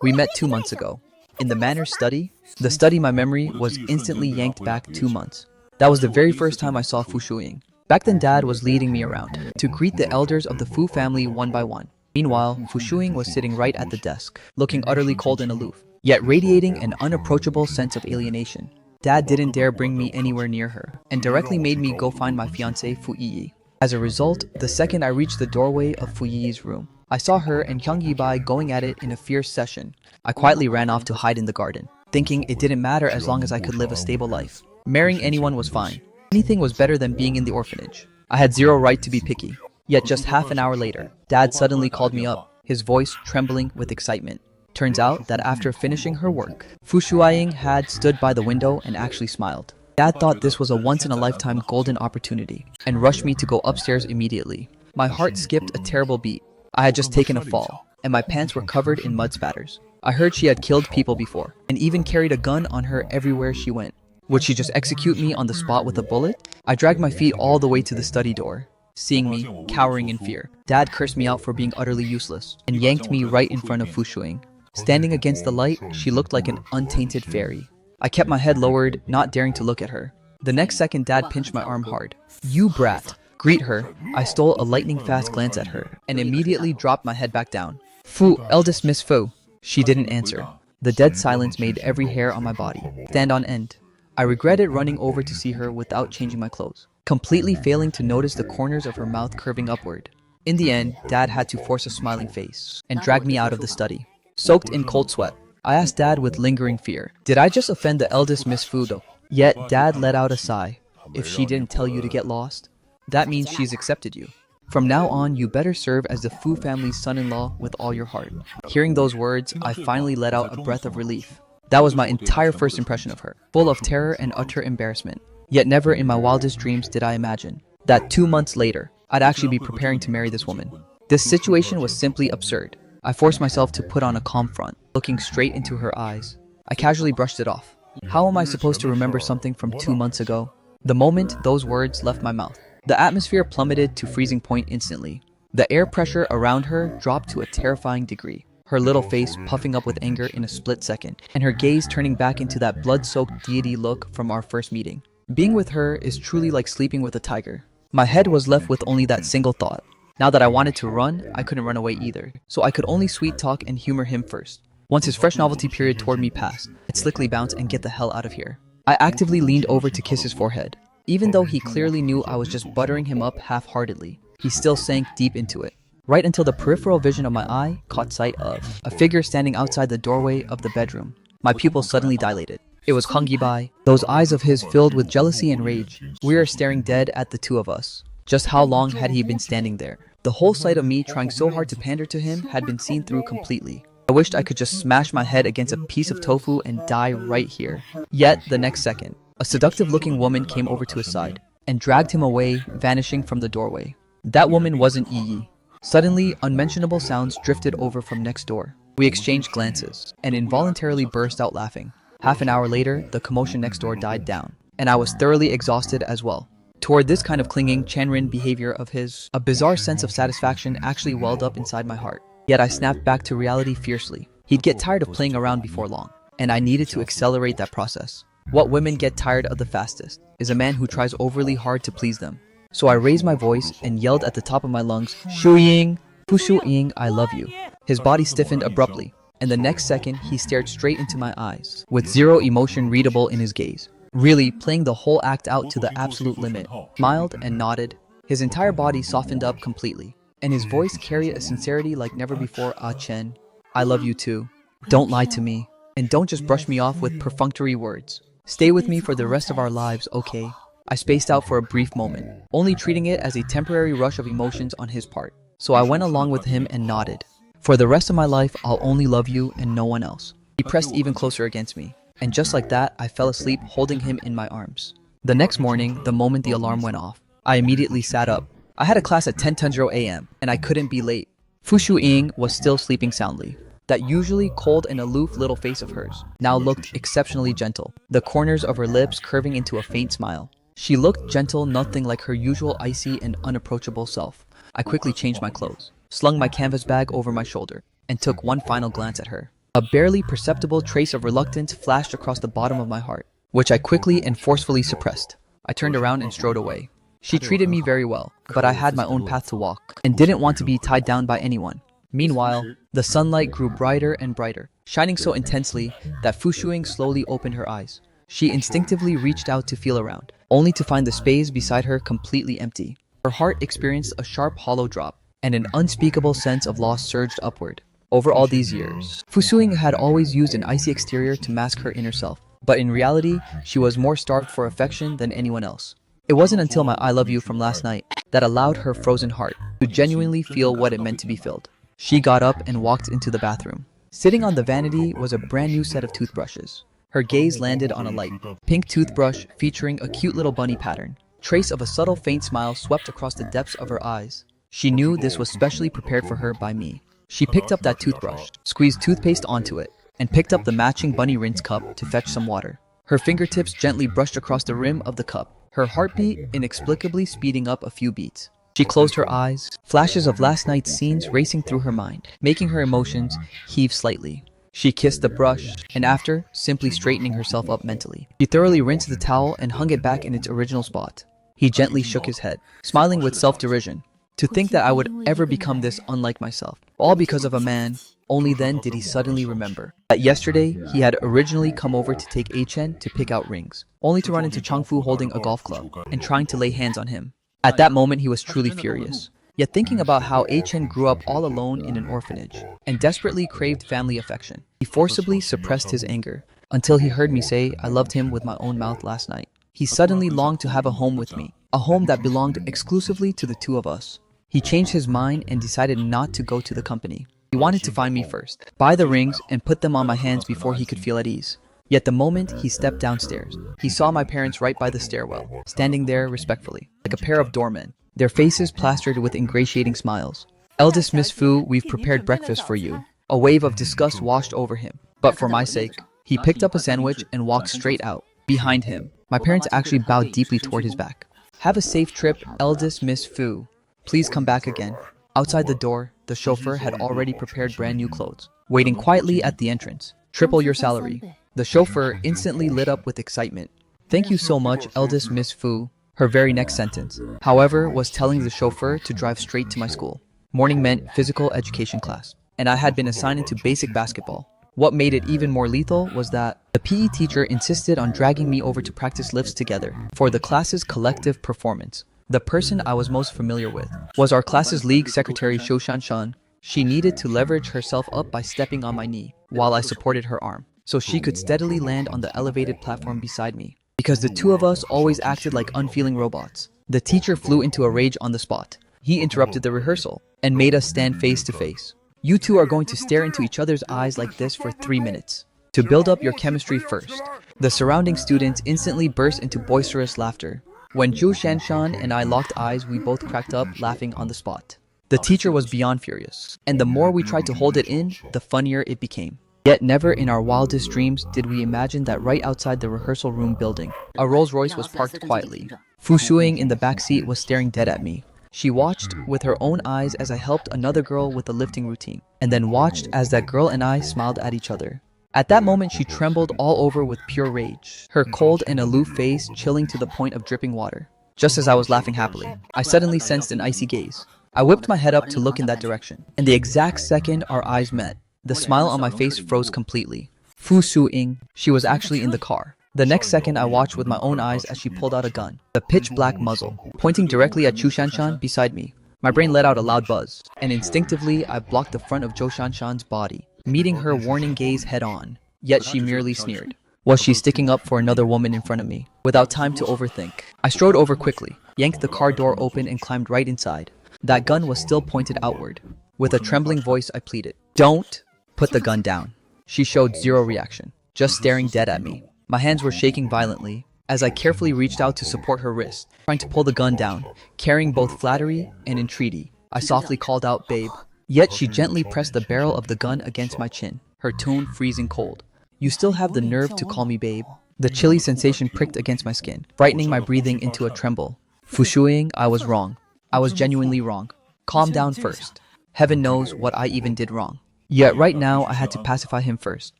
we met 2 months ago. In the manners study?" The study my memory was instantly yanked back 2 months. That was the very first time I saw Fu Shuiying. Back then Dad was leading me around to greet the elders of the Fu family one by one. Meanwhile, Fu Shuiying was sitting right at the desk, looking utterly cold and aloof, yet radiating an unapproachable sense of alienation. Dad didn't dare bring me anywhere near her, and directly made me go find my fiancée Fu Yi. As a result, the second I reached the doorway of Fu Yi's room, I saw her and Hyung Yi-bai going at it in a fierce session. I quietly ran off to hide in the garden, thinking it didn't matter as long as I could live a stable life. Marrying anyone was fine. Anything was better than being in the orphanage. I had zero right to be picky. Yet just half an hour later, Dad suddenly called me up, his voice trembling with excitement. Turns out that after finishing her work, Fu Shuiying had stood by the window and actually smiled. Dad thought this was a once-in-a-lifetime golden opportunity and rushed me to go upstairs immediately. My heart skipped a terrible beat. I had just taken a fall, and my pants were covered in mud spatters. I heard she had killed people before, and even carried a gun on her everywhere she went. Would she just execute me on the spot with a bullet? I dragged my feet all the way to the study door. Seeing me, cowering in fear, Dad cursed me out for being utterly useless, and yanked me right in front of Fu Shuiying. Standing against the light, she looked like an untainted fairy. I kept my head lowered, not daring to look at her. The next second, Dad pinched my arm hard. "You brat! Greet her." I stole a lightning-fast glance at her, and immediately dropped my head back down. "Fu, eldest Miss Fu." She didn't answer. The dead silence made every hair on my body stand on end. I regretted running over to see her without changing my clothes, completely failing to notice the corners of her mouth curving upward. In the end, Dad had to force a smiling face and drag me out of the study. Soaked in cold sweat, I asked Dad with lingering fear, "Did I just offend the eldest Miss Fu though?" Yet Dad let out a sigh. "If she didn't tell you to get lost, that means she's accepted you. From now on, you better serve as the Fu family's son-in-law with all your heart." Hearing those words, I finally let out a breath of relief. That was my entire first impression of her, full of terror and utter embarrassment. Yet never in my wildest dreams did I imagine that 2 months later, I'd actually be preparing to marry this woman. This situation was simply absurd. I forced myself to put on a calm front, looking straight into her eyes. I casually brushed it off. How am I supposed to remember something from 2 months ago? The moment those words left my mouth, the atmosphere plummeted to freezing point instantly. The air pressure around her dropped to a terrifying degree, her little face puffing up with anger in a split second, and her gaze turning back into that blood-soaked deity look from our first meeting. Being with her is truly like sleeping with a tiger. My head was left with only that single thought. Now that I wanted to run, I couldn't run away either, so I could only sweet talk and humor him first. Once his fresh novelty period toward me passed, I'd slickly bounce and get the hell out of here. I actively leaned over to kiss his forehead. Even though he clearly knew I was just buttering him up half-heartedly, he still sank deep into it. Right until the peripheral vision of my eye caught sight of a figure standing outside the doorway of the bedroom. My pupils suddenly dilated. It was Kang Gi-bai, those eyes of his filled with jealousy and rage. We were staring dead at the two of us. Just how long had he been standing there? The whole sight of me trying so hard to pander to him had been seen through completely. I wished I could just smash my head against a piece of tofu and die right here. Yet, the next second, a seductive-looking woman came over to his side and dragged him away, vanishing from the doorway. That woman wasn't Yi. Suddenly, unmentionable sounds drifted over from next door. We exchanged glances and involuntarily burst out laughing. Half an hour later, the commotion next door died down, and I was thoroughly exhausted as well. Toward this kind of clinging, Chanrin behavior of his, a bizarre sense of satisfaction actually welled up inside my heart. Yet I snapped back to reality fiercely. He'd get tired of playing around before long, and I needed to accelerate that process. What women get tired of the fastest is a man who tries overly hard to please them. So I raised my voice and yelled at the top of my lungs, "Shu Ying, Fu Shu Ying, I love you." His body stiffened abruptly, and the next second he stared straight into my eyes, with zero emotion readable in his gaze. Really playing the whole act out to the absolute limit. Smiled and nodded. His entire body softened up completely, and his voice carried a sincerity like never before. "Ah Chen, I love you too. Don't lie to me, and don't just brush me off with perfunctory words. Stay with me for the rest of our lives, okay?" I spaced out for a brief moment, only treating it as a temporary rush of emotions on his part. So I went along with him and nodded. "For the rest of my life, I'll only love you and no one else." He pressed even closer against me, and just like that, I fell asleep holding him in my arms. The next morning, the moment the alarm went off, I immediately sat up. I had a class at 10:10 a.m., and I couldn't be late. Fu Shu Ying was still sleeping soundly. That usually cold and aloof little face of hers now looked exceptionally gentle, the corners of her lips curving into a faint smile. She looked gentle, nothing like her usual icy and unapproachable self. I quickly changed my clothes, slung my canvas bag over my shoulder, and took one final glance at her. A barely perceptible trace of reluctance flashed across the bottom of my heart, which I quickly and forcefully suppressed. I turned around and strode away. She treated me very well, but I had my own path to walk, and didn't want to be tied down by anyone. Meanwhile, the sunlight grew brighter and brighter, shining so intensely that Fu Shuing slowly opened her eyes. She instinctively reached out to feel around, only to find the space beside her completely empty. Her heart experienced a sharp hollow drop, and an unspeakable sense of loss surged upward. Over all these years, Fu Shuing had always used an icy exterior to mask her inner self, but in reality, she was more starved for affection than anyone else. It wasn't until my "I love you" from last night that allowed her frozen heart to genuinely feel what it meant to be filled. She got up and walked into the bathroom. Sitting on the vanity was a brand new set of toothbrushes. Her gaze landed on a light pink toothbrush featuring a cute little bunny pattern. Trace of a subtle faint smile swept across the depths of her eyes. She knew this was specially prepared for her by me. She picked up that toothbrush, squeezed toothpaste onto it, and picked up the matching bunny rinse cup to fetch some water. Her fingertips gently brushed across the rim of the cup, her heartbeat inexplicably speeding up a few beats. She closed her eyes, flashes of last night's scenes racing through her mind, making her emotions heave slightly. She kissed the brush, and after, simply straightening herself up mentally, she thoroughly rinsed the towel and hung it back in its original spot. He gently shook his head, smiling with self-derision. To think that I would ever become this unlike myself, all because of a man. Only then did he suddenly remember that yesterday he had originally come over to take A-Chen to pick out rings, only to run into Changfu holding a golf club and trying to lay hands on him. At that moment he was truly furious. Yet thinking about how A-Chen grew up all alone in an orphanage and desperately craved family affection, he forcibly suppressed his anger until he heard me say I loved him with my own mouth last night. He suddenly longed to have a home with me, a home that belonged exclusively to the two of us. He changed his mind and decided not to go to the company. He wanted to find me first, buy the rings, and put them on my hands before he could feel at ease. Yet the moment he stepped downstairs, he saw my parents right by the stairwell, standing there respectfully, like a pair of doormen. their faces plastered with ingratiating smiles. Eldest Miss Fu, we've prepared breakfast for you. A wave of disgust washed over him. But for my sake, he picked up a sandwich and walked straight out. Behind him, my parents actually bowed deeply toward his back. Have a safe trip, eldest Miss Fu. Please come back again. Outside the door, the chauffeur had already prepared brand new clothes, waiting quietly at the entrance. Triple your salary. The chauffeur instantly lit up with excitement. Thank you so much, eldest Miss Fu. Her very next sentence, however, was telling the chauffeur to drive straight to my school. Morning meant physical education class, and I had been assigned into basic basketball. What made it even more lethal was that the PE teacher insisted on dragging me over to practice lifts together for the class's collective performance. The person I was most familiar with was our class's league secretary Shou Shanshan. She needed to leverage herself up by stepping on my knee while I supported her arm, so she could steadily land on the elevated platform beside me. Because the two of us always acted like unfeeling robots. The teacher flew into a rage on the spot. He interrupted the rehearsal and made us stand face to face. You two are going to stare into each other's eyes like this for 3 minutes to build up your chemistry first. The surrounding students instantly burst into boisterous laughter. When Zhu Shanshan and I locked eyes, we both cracked up, laughing on the spot. The teacher was beyond furious, and the more we tried to hold it in, the funnier it became. Yet never in our wildest dreams did we imagine that right outside the rehearsal room building, a Rolls Royce was parked quietly. Fu Shuing in the back seat was staring dead at me. She watched with her own eyes as I helped another girl with a lifting routine, and then watched as that girl and I smiled at each other. At that moment, she trembled all over with pure rage, her cold and aloof face chilling to the point of dripping water. Just as I was laughing happily, I suddenly sensed an icy gaze. I whipped my head up to look in that direction, and the exact second our eyes met, the smile on my face froze completely. Fu Su-ing, she was actually in the car. The next second, I watched with my own eyes as she pulled out a gun, the pitch-black muzzle, pointing directly at Chu Shanshan beside me. My brain let out a loud buzz, and instinctively, I blocked the front of Zhou Shanshan's body, meeting her warning gaze head-on. Yet she merely sneered. Was she sticking up for another woman in front of me? Without time to overthink, I strode over quickly, yanked the car door open, and climbed right inside. That gun was still pointed outward. With a trembling voice, I pleaded, "Don't put the gun down." She showed zero reaction, just staring dead at me. My hands were shaking violently as I carefully reached out to support her wrist, trying to pull the gun down, carrying both flattery and entreaty. I softly called out, "Babe." Yet she gently pressed the barrel of the gun against my chin, her tone freezing cold. "You still have the nerve to call me babe?" The chilly sensation pricked against my skin, frightening my breathing into a tremble. Fu Shuing, I was wrong. I was genuinely wrong. Calm down first. Heaven knows what I even did wrong. Yet right now, I had to pacify him first.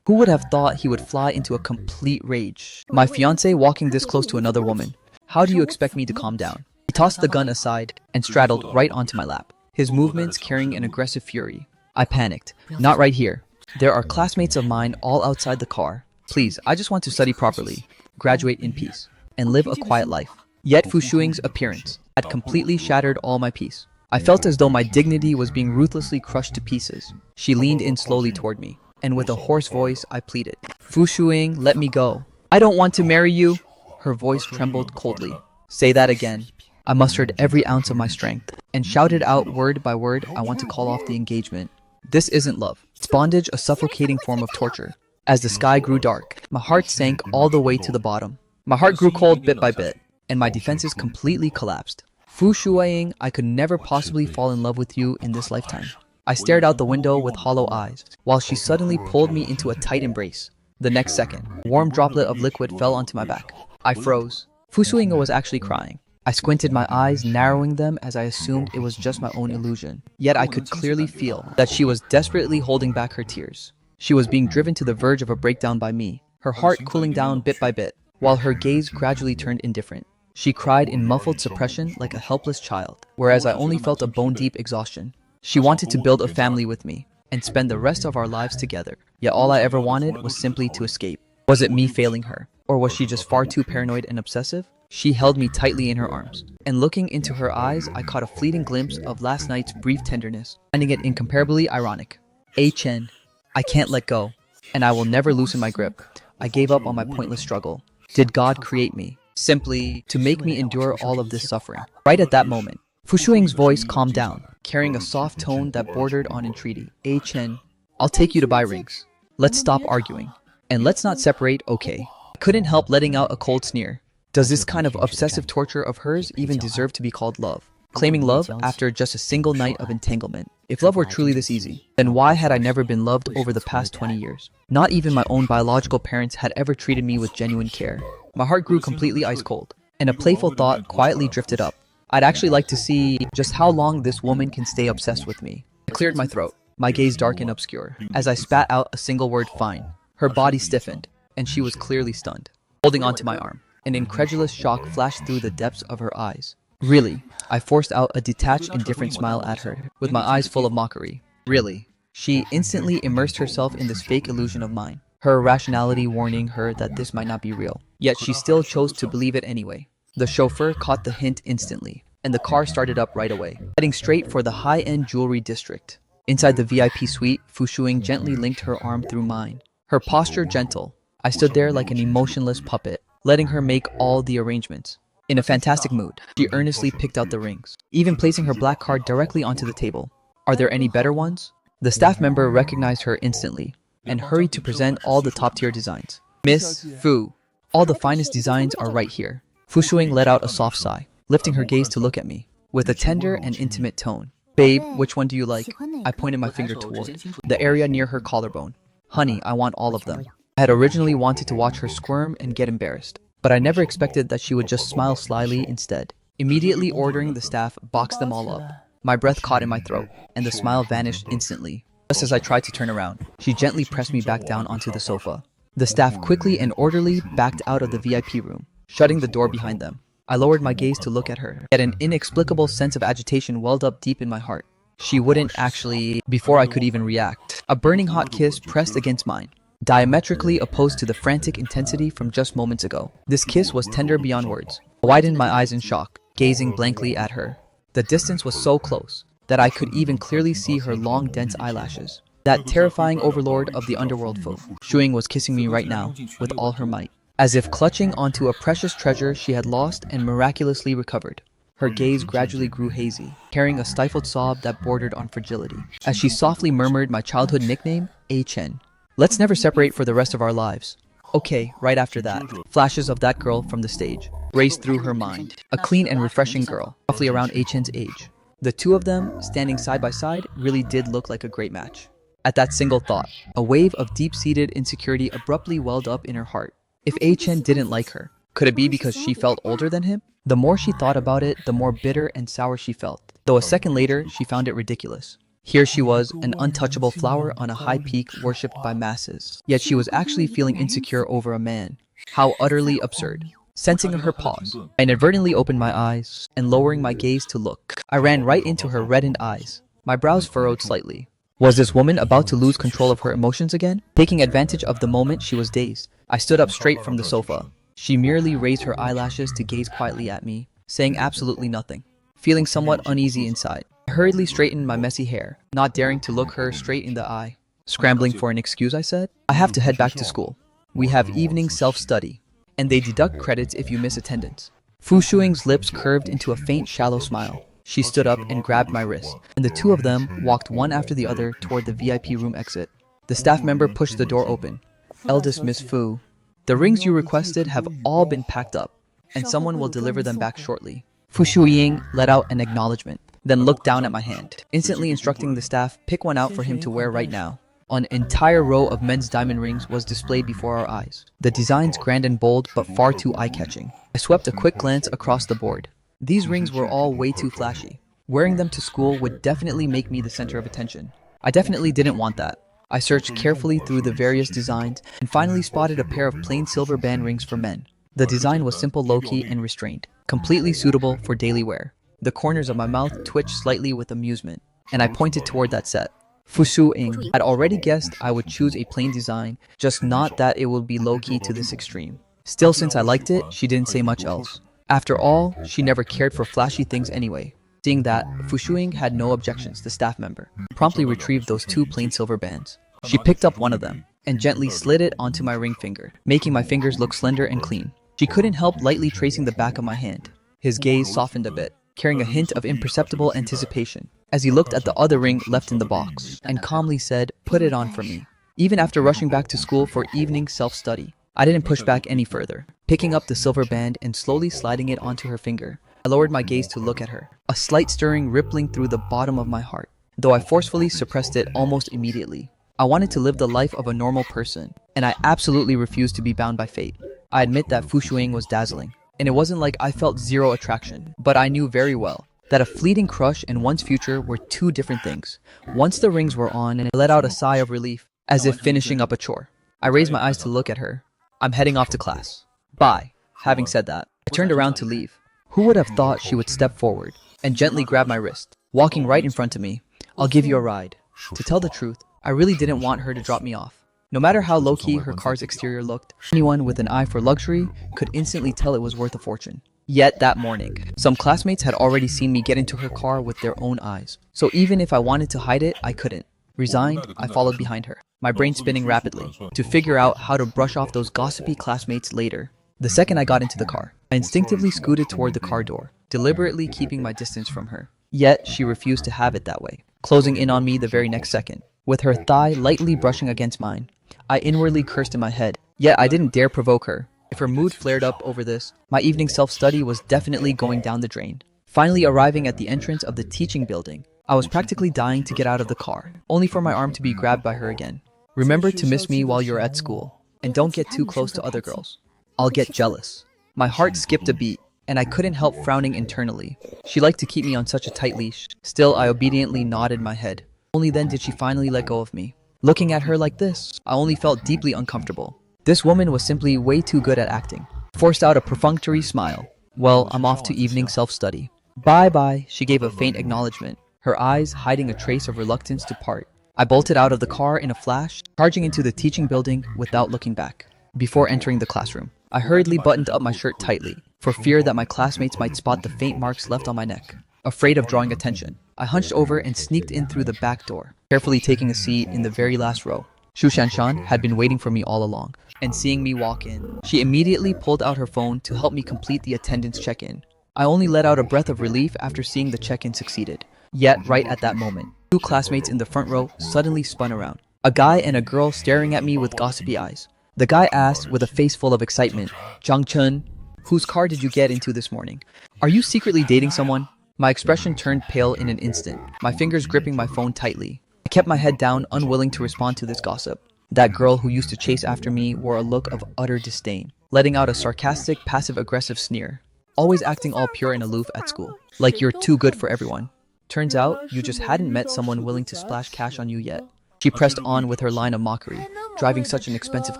Who would have thought he would fly into a complete rage? My fiancé walking this close to another woman. How do you expect me to calm down? He tossed the gun aside and straddled right onto my lap, his movements carrying an aggressive fury. I panicked. Not right here. There are classmates of mine all outside the car. Please, I just want to study properly, graduate in peace, and live a quiet life. Yet Fu Shuing's appearance had completely shattered all my peace. I felt as though my dignity was being ruthlessly crushed to pieces. She leaned in slowly toward me, and with a hoarse voice, I pleaded, "Fu Shuing, let me go. I don't want to marry you." Her voice trembled coldly. "Say that again." I mustered every ounce of my strength and shouted out word by word, "I want to call off the engagement. This isn't love. It's bondage, a suffocating form of torture." As the sky grew dark, my heart sank all the way to the bottom. My heart grew cold bit by bit, and my defenses completely collapsed. "Fu Shuing, I could never possibly fall in love with you in this lifetime." I stared out the window with hollow eyes, while she suddenly pulled me into a tight embrace. The next second, a warm droplet of liquid fell onto my back. I froze. Fu Shuing was actually crying. I squinted my eyes, narrowing them as I assumed it was just my own illusion. Yet I could clearly feel that she was desperately holding back her tears. She was being driven to the verge of a breakdown by me, her heart cooling down bit by bit, while her gaze gradually turned indifferent. She cried in muffled suppression like a helpless child, whereas I only felt a bone-deep exhaustion. She wanted to build a family with me and spend the rest of our lives together, yet all I ever wanted was simply to escape. Was it me failing her, or was she just far too paranoid and obsessive? She held me tightly in her arms, and looking into her eyes, I caught a fleeting glimpse of last night's brief tenderness, finding it incomparably ironic. "A Chen, I can't let go, and I will never loosen my grip. I gave up on my pointless struggle. Did God create me simply to make me endure all of this suffering?" Right at that moment, Fu Shuing's voice calmed down, carrying a soft tone that bordered on entreaty. "A Chen, I'll take you to buy rings. Let's stop arguing. And let's not separate, okay?" I couldn't help letting out a cold sneer. Does this kind of obsessive torture of hers even deserve to be called love? claiming love after just a single night of entanglement. If love were truly this easy, then why had I never been loved over the past 20 years? Not even my own biological parents had ever treated me with genuine care. My heart grew completely ice cold, and a playful thought quietly drifted up. I'd actually like to see just how long this woman can stay obsessed with me. I cleared my throat, my gaze dark and obscure, as I spat out a single word, fine. Her body stiffened, and she was clearly stunned, holding onto my arm. An incredulous shock flashed through the depths of her eyes. Really? I forced out a detached, indifferent smile at her, with my eyes full of mockery. Really? She instantly immersed herself in this fake illusion of mine, her irrationality warning her that this might not be real. Yet she still chose to believe it anyway. The chauffeur caught the hint instantly, and the car started up right away, heading straight for the high-end jewelry district. Inside the VIP suite, Fu Shuing gently linked her arm through mine, her posture gentle. I stood there like an emotionless puppet, letting her make all the arrangements. In a fantastic mood, she earnestly picked out the rings, even placing her black card directly onto the table. Are there any better ones? The staff member recognized her instantly and hurried to present all the top-tier designs. Miss Fu, all the finest designs are right here. Fu Shuing let out a soft sigh, lifting her gaze to look at me, with a tender and intimate tone. Babe, which one do you like? I pointed my finger toward the area near her collarbone. Honey, I want all of them. I had originally wanted to watch her squirm and get embarrassed, but I never expected that she would just smile slyly instead, immediately ordering the staff box them all up. My breath caught in my throat, and the smile vanished instantly. Just as I tried to turn around, she gently pressed me back down onto the sofa. The staff quickly and orderly backed out of the VIP room, shutting the door behind them. I lowered my gaze to look at her, yet an inexplicable sense of agitation welled up deep in my heart. She wouldn't actually, before I could even react. A burning hot kiss pressed against mine, diametrically opposed to the frantic intensity from just moments ago. This kiss was tender beyond words. I widened my eyes in shock, gazing blankly at her. The distance was so close that I could even clearly see her long, dense eyelashes. That terrifying overlord of the underworld folk. Shuing was kissing me right now, with all her might, as if clutching onto a precious treasure she had lost and miraculously recovered. Her gaze gradually grew hazy, carrying a stifled sob that bordered on fragility, as she softly murmured my childhood nickname, A Chen. Let's never separate for the rest of our lives. Okay, right after that, flashes of that girl from the stage raced through her mind. A clean and refreshing girl, roughly around A Chen's age. The two of them, standing side by side, really did look like a great match. At that single thought, a wave of deep-seated insecurity abruptly welled up in her heart. If A Chen didn't like her, could it be because she felt older than him? The more she thought about it, the more bitter and sour she felt, though a second later, she found it ridiculous. Here she was, an untouchable flower on a high peak worshipped by masses. Yet she was actually feeling insecure over a man. How utterly absurd. Sensing her pause, I inadvertently opened my eyes, and lowering my gaze to look, I ran right into her reddened eyes. My brows furrowed slightly. Was this woman about to lose control of her emotions again? Taking advantage of the moment, she was dazed. I stood up straight from the sofa. She merely raised her eyelashes to gaze quietly at me, saying absolutely nothing. Feeling somewhat uneasy inside, I hurriedly straightened my messy hair, not daring to look her straight in the eye. Scrambling for an excuse, I said, I have to head back to school. We have evening self-study, and they deduct credits if you miss attendance. Fu Shuing's lips curved into a faint, shallow smile. She stood up and grabbed my wrist, and the two of them walked one after the other toward the VIP room exit. The staff member pushed the door open. Eldest Miss Fu, the rings you requested have all been packed up, and someone will deliver them back shortly. Fu Shuing let out an acknowledgement, then looked down at my hand, instantly instructing the staff pick one out for him to wear right now. An entire row of men's diamond rings was displayed before our eyes, the designs grand and bold but far too eye-catching. I swept a quick glance across the board. These rings were all way too flashy. Wearing them to school would definitely make me the center of attention. I definitely didn't want that. I searched carefully through the various designs and finally spotted a pair of plain silver band rings for men. The design was simple, low-key, and restrained, completely suitable for daily wear. The corners of my mouth twitched slightly with amusement, and I pointed toward that set. Fu Shuing had already guessed I would choose a plain design, just not that it would be low-key to this extreme. Still, since I liked it, she didn't say much else. After all, she never cared for flashy things anyway. Seeing that, Fu Shuing had no objections, the staff member promptly retrieved those two plain silver bands. She picked up one of them and gently slid it onto my ring finger, making my fingers look slender and clean. She couldn't help lightly tracing the back of my hand. His gaze softened a bit, carrying a hint of imperceptible anticipation, as he looked at the other ring left in the box, and calmly said, "Put it on for me." Even after rushing back to school for evening self-study, I didn't push back any further. Picking up the silver band and slowly sliding it onto her finger, I lowered my gaze to look at her, a slight stirring rippling through the bottom of my heart, though I forcefully suppressed it almost immediately. I wanted to live the life of a normal person, and I absolutely refused to be bound by fate. I admit that Fu Shuang was dazzling, and it wasn't like I felt zero attraction, but I knew very well that a fleeting crush and one's future were two different things. Once the rings were on, and I let out a sigh of relief, as if finishing up a chore. I raised my eyes to look at her. I'm heading off to class. Bye. Having said that, I turned around to leave. Who would have thought she would step forward and gently grab my wrist, walking right in front of me? I'll give you a ride. To tell the truth, I really didn't want her to drop me off. No matter how low-key her car's exterior looked, anyone with an eye for luxury could instantly tell it was worth a fortune. Yet that morning, some classmates had already seen me get into her car with their own eyes. So even if I wanted to hide it, I couldn't. Resigned, I followed behind her, my brain spinning rapidly, to figure out how to brush off those gossipy classmates later. The second I got into the car, I instinctively scooted toward the car door, deliberately keeping my distance from her. Yet, she refused to have it that way, closing in on me the very next second, with her thigh lightly brushing against mine. I inwardly cursed in my head, yet I didn't dare provoke her. If her mood flared up over this, my evening self-study was definitely going down the drain. Finally arriving at the entrance of the teaching building, I was practically dying to get out of the car, only for my arm to be grabbed by her again. Remember to miss me while you're at school, and don't get too close to other girls. I'll get jealous. My heart skipped a beat, and I couldn't help frowning internally. She liked to keep me on such a tight leash. Still, I obediently nodded my head. Only then did she finally let go of me. Looking at her like this, I only felt deeply uncomfortable. This woman was simply way too good at acting. Forced out a perfunctory smile. Well, I'm off to evening self-study. Bye-bye, she gave a faint acknowledgement, her eyes hiding a trace of reluctance to part. I bolted out of the car in a flash, charging into the teaching building without looking back. Before entering the classroom, I hurriedly buttoned up my shirt tightly, for fear that my classmates might spot the faint marks left on my neck. Afraid of drawing attention, I hunched over and sneaked in through the back door, carefully taking a seat in the very last row. Shu Shanshan had been waiting for me all along, and seeing me walk in, she immediately pulled out her phone to help me complete the attendance check-in. I only let out a breath of relief after seeing the check-in succeeded. Yet, right at that moment, two classmates in the front row suddenly spun around. A guy and a girl staring at me with gossipy eyes. The guy asked with a face full of excitement, "Zhang Chun, whose car did you get into this morning? Are you secretly dating someone?" My expression turned pale in an instant, my fingers gripping my phone tightly. I kept my head down, unwilling to respond to this gossip. That girl who used to chase after me wore a look of utter disdain, letting out a sarcastic, passive-aggressive sneer. Always acting all pure and aloof at school, like you're too good for everyone. Turns out, you just hadn't met someone willing to splash cash on you yet. She pressed on with her line of mockery, driving such an expensive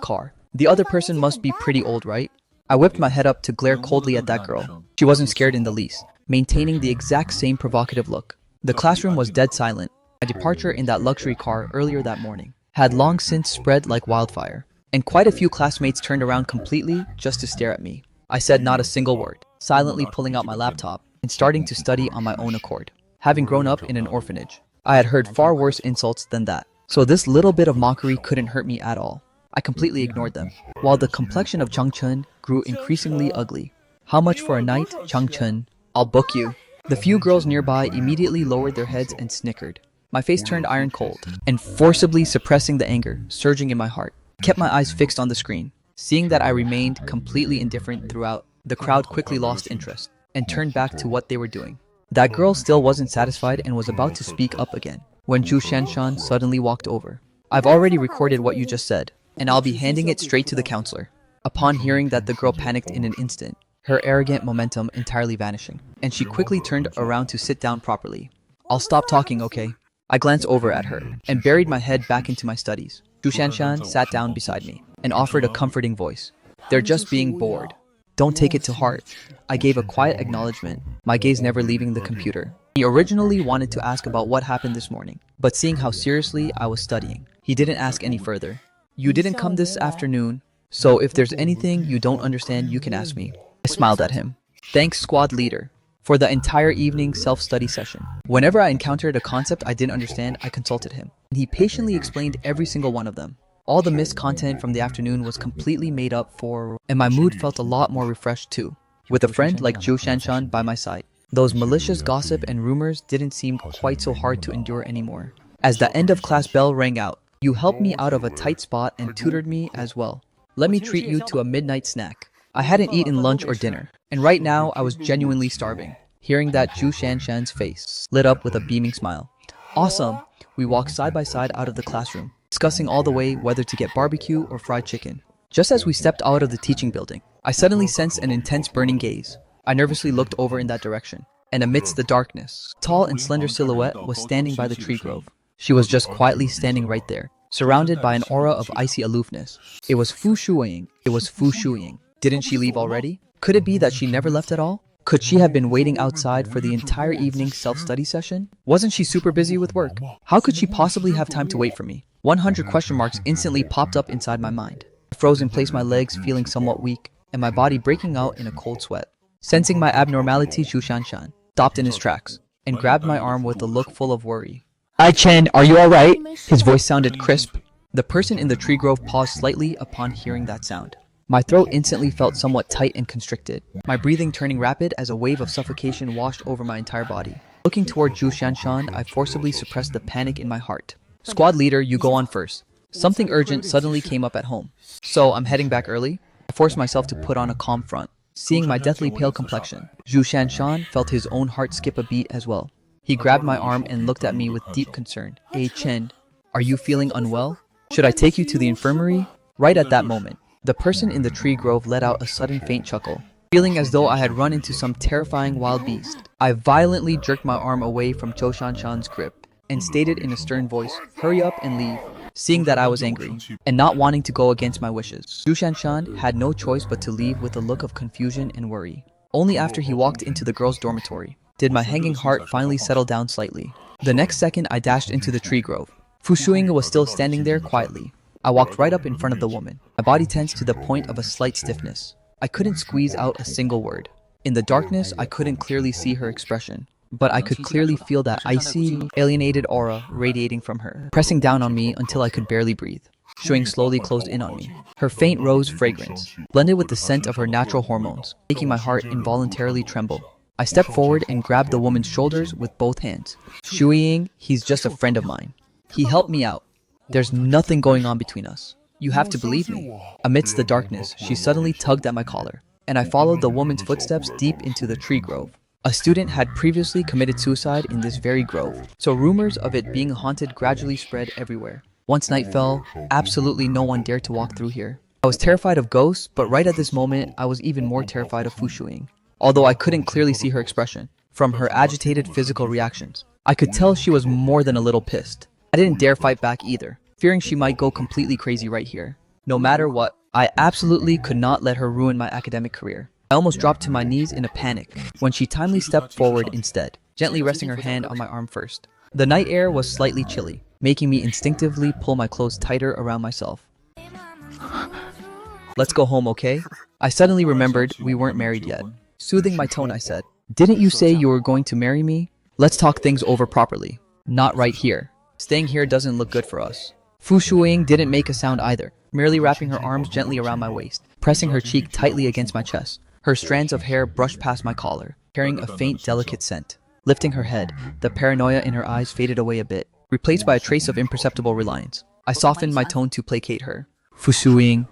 car. The other person must be pretty old, right? I whipped my head up to glare coldly at that girl. She wasn't scared in the least, maintaining the exact same provocative look. The classroom was dead silent. My departure in that luxury car earlier that morning had long since spread like wildfire, and quite a few classmates turned around completely just to stare at me. I said not a single word, silently pulling out my laptop and starting to study on my own accord. Having grown up in an orphanage, I had heard far worse insults than that, so this little bit of mockery couldn't hurt me at all. I completely ignored them, while the complexion of Chang Chun grew increasingly ugly. "How much for a night, Chang Chun? I'll book you." The few girls nearby immediately lowered their heads and snickered. My face turned iron cold, and forcibly suppressing the anger surging in my heart, I kept my eyes fixed on the screen. Seeing that I remained completely indifferent throughout, the crowd quickly lost interest and turned back to what they were doing. That girl still wasn't satisfied and was about to speak up again, when Zhu Shanshan suddenly walked over. "I've already recorded what you just said, and I'll be handing it straight to the counselor." Upon hearing that, the girl panicked in an instant, her arrogant momentum entirely vanishing, and she quickly turned around to sit down properly. "I'll stop talking, okay?" I glanced over at her and buried my head back into my studies. Zhu Shanshan sat down beside me and offered a comforting voice. "They're just being bored. Don't take it to heart." I gave a quiet acknowledgement, my gaze never leaving the computer. He originally wanted to ask about what happened this morning, but seeing how seriously I was studying, he didn't ask any further. "You didn't come this afternoon, so if there's anything you don't understand, you can ask me." I smiled at him. "Thanks, squad leader." For the entire evening self-study session, whenever I encountered a concept I didn't understand, I consulted him, and he patiently explained every single one of them. All the missed content from the afternoon was completely made up for, and my mood felt a lot more refreshed too. With a friend like Zhu Shanshan by my side, those malicious gossip and rumors didn't seem quite so hard to endure anymore. As the end of class bell rang out, you helped me out of a tight spot and tutored me as well. Let me treat you to a midnight snack. I hadn't eaten lunch or dinner, and right now I was genuinely starving. Hearing that, Zhu Shanshan's face lit up with a beaming smile. Awesome! We walked side by side out of the classroom, discussing all the way whether to get barbecue or fried chicken. Just as we stepped out of the teaching building, I suddenly sensed an intense burning gaze. I nervously looked over in that direction, and amidst the darkness, a tall and slender silhouette was standing by the tree grove. She was just quietly standing right there, surrounded by an aura of icy aloofness. It was Fu Shuiying. It was Fu Shuiying. Didn't she leave already? Could it be that she never left at all? Could she have been waiting outside for the entire evening self-study session? Wasn't she super busy with work? How could she possibly have time to wait for me? 100 question marks instantly popped up inside my mind. I froze in place, my legs feeling somewhat weak, and my body breaking out in a cold sweat. Sensing my abnormality, Zhu Shanshan stopped in his tracks and grabbed my arm with a look full of worry. "Ai Chen, are you alright?" His voice sounded crisp. The person in the tree grove paused slightly upon hearing that sound. My throat instantly felt somewhat tight and constricted, my breathing turning rapid as a wave of suffocation washed over my entire body. Looking toward Zhu Shanshan, I forcibly suppressed the panic in my heart. "Squad leader, you go on first." Something urgent suddenly came up at home. "So, I'm heading back early?" I forced myself to put on a calm front. Seeing my deathly pale complexion, Zhu Shanshan felt his own heart skip a beat as well. He grabbed my arm and looked at me with deep concern. "Ai Chen, are you feeling unwell? Should I take you to the infirmary?" Right at that moment, the person in the tree grove let out a sudden faint chuckle. Feeling as though I had run into some terrifying wild beast, I violently jerked my arm away from Zhou Shanshan's grip and stated in a stern voice, "Hurry up and leave." Seeing that I was angry, and not wanting to go against my wishes, Zhu Shanshan had no choice but to leave with a look of confusion and worry. Only after he walked into the girls' dormitory did my hanging heart finally settle down slightly. The next second, I dashed into the tree grove. Fu Shuing was still standing there quietly. I walked right up in front of the woman, my body tense to the point of a slight stiffness. I couldn't squeeze out a single word. In the darkness, I couldn't clearly see her expression, but I could clearly feel that icy, alienated aura radiating from her, pressing down on me until I could barely breathe. Shuing slowly closed in on me. Her faint rose fragrance blended with the scent of her natural hormones, making my heart involuntarily tremble. I stepped forward and grabbed the woman's shoulders with both hands. "Shuiying, he's just a friend of mine. He helped me out. There's nothing going on between us. You have to believe me." Amidst the darkness, she suddenly tugged at my collar, and I followed the woman's footsteps deep into the tree grove. A student had previously committed suicide in this very grove, so rumors of it being haunted gradually spread everywhere. Once night fell, absolutely no one dared to walk through here. I was terrified of ghosts, but right at this moment, I was even more terrified of Fu Shuing. Although I couldn't clearly see her expression, from her agitated physical reactions, I could tell she was more than a little pissed. I didn't dare fight back either, fearing she might go completely crazy right here. No matter what, I absolutely could not let her ruin my academic career. I almost dropped to my knees in a panic when she timely stepped forward instead, gently resting her hand on my arm first. The night air was slightly chilly, making me instinctively pull my clothes tighter around myself. "Let's go home, okay?" I suddenly remembered we weren't married yet. Soothing my tone, I said, "Didn't you say you were going to marry me? Let's talk things over properly. Not right here. Staying here doesn't look good for us." Fu Shuing didn't make a sound either, merely wrapping her arms gently around my waist, pressing her cheek tightly against my chest. Her strands of hair brushed past my collar, carrying a faint, delicate scent. Lifting her head, the paranoia in her eyes faded away a bit, replaced by a trace of imperceptible reliance. I softened my tone to placate her. "Fu Shuing,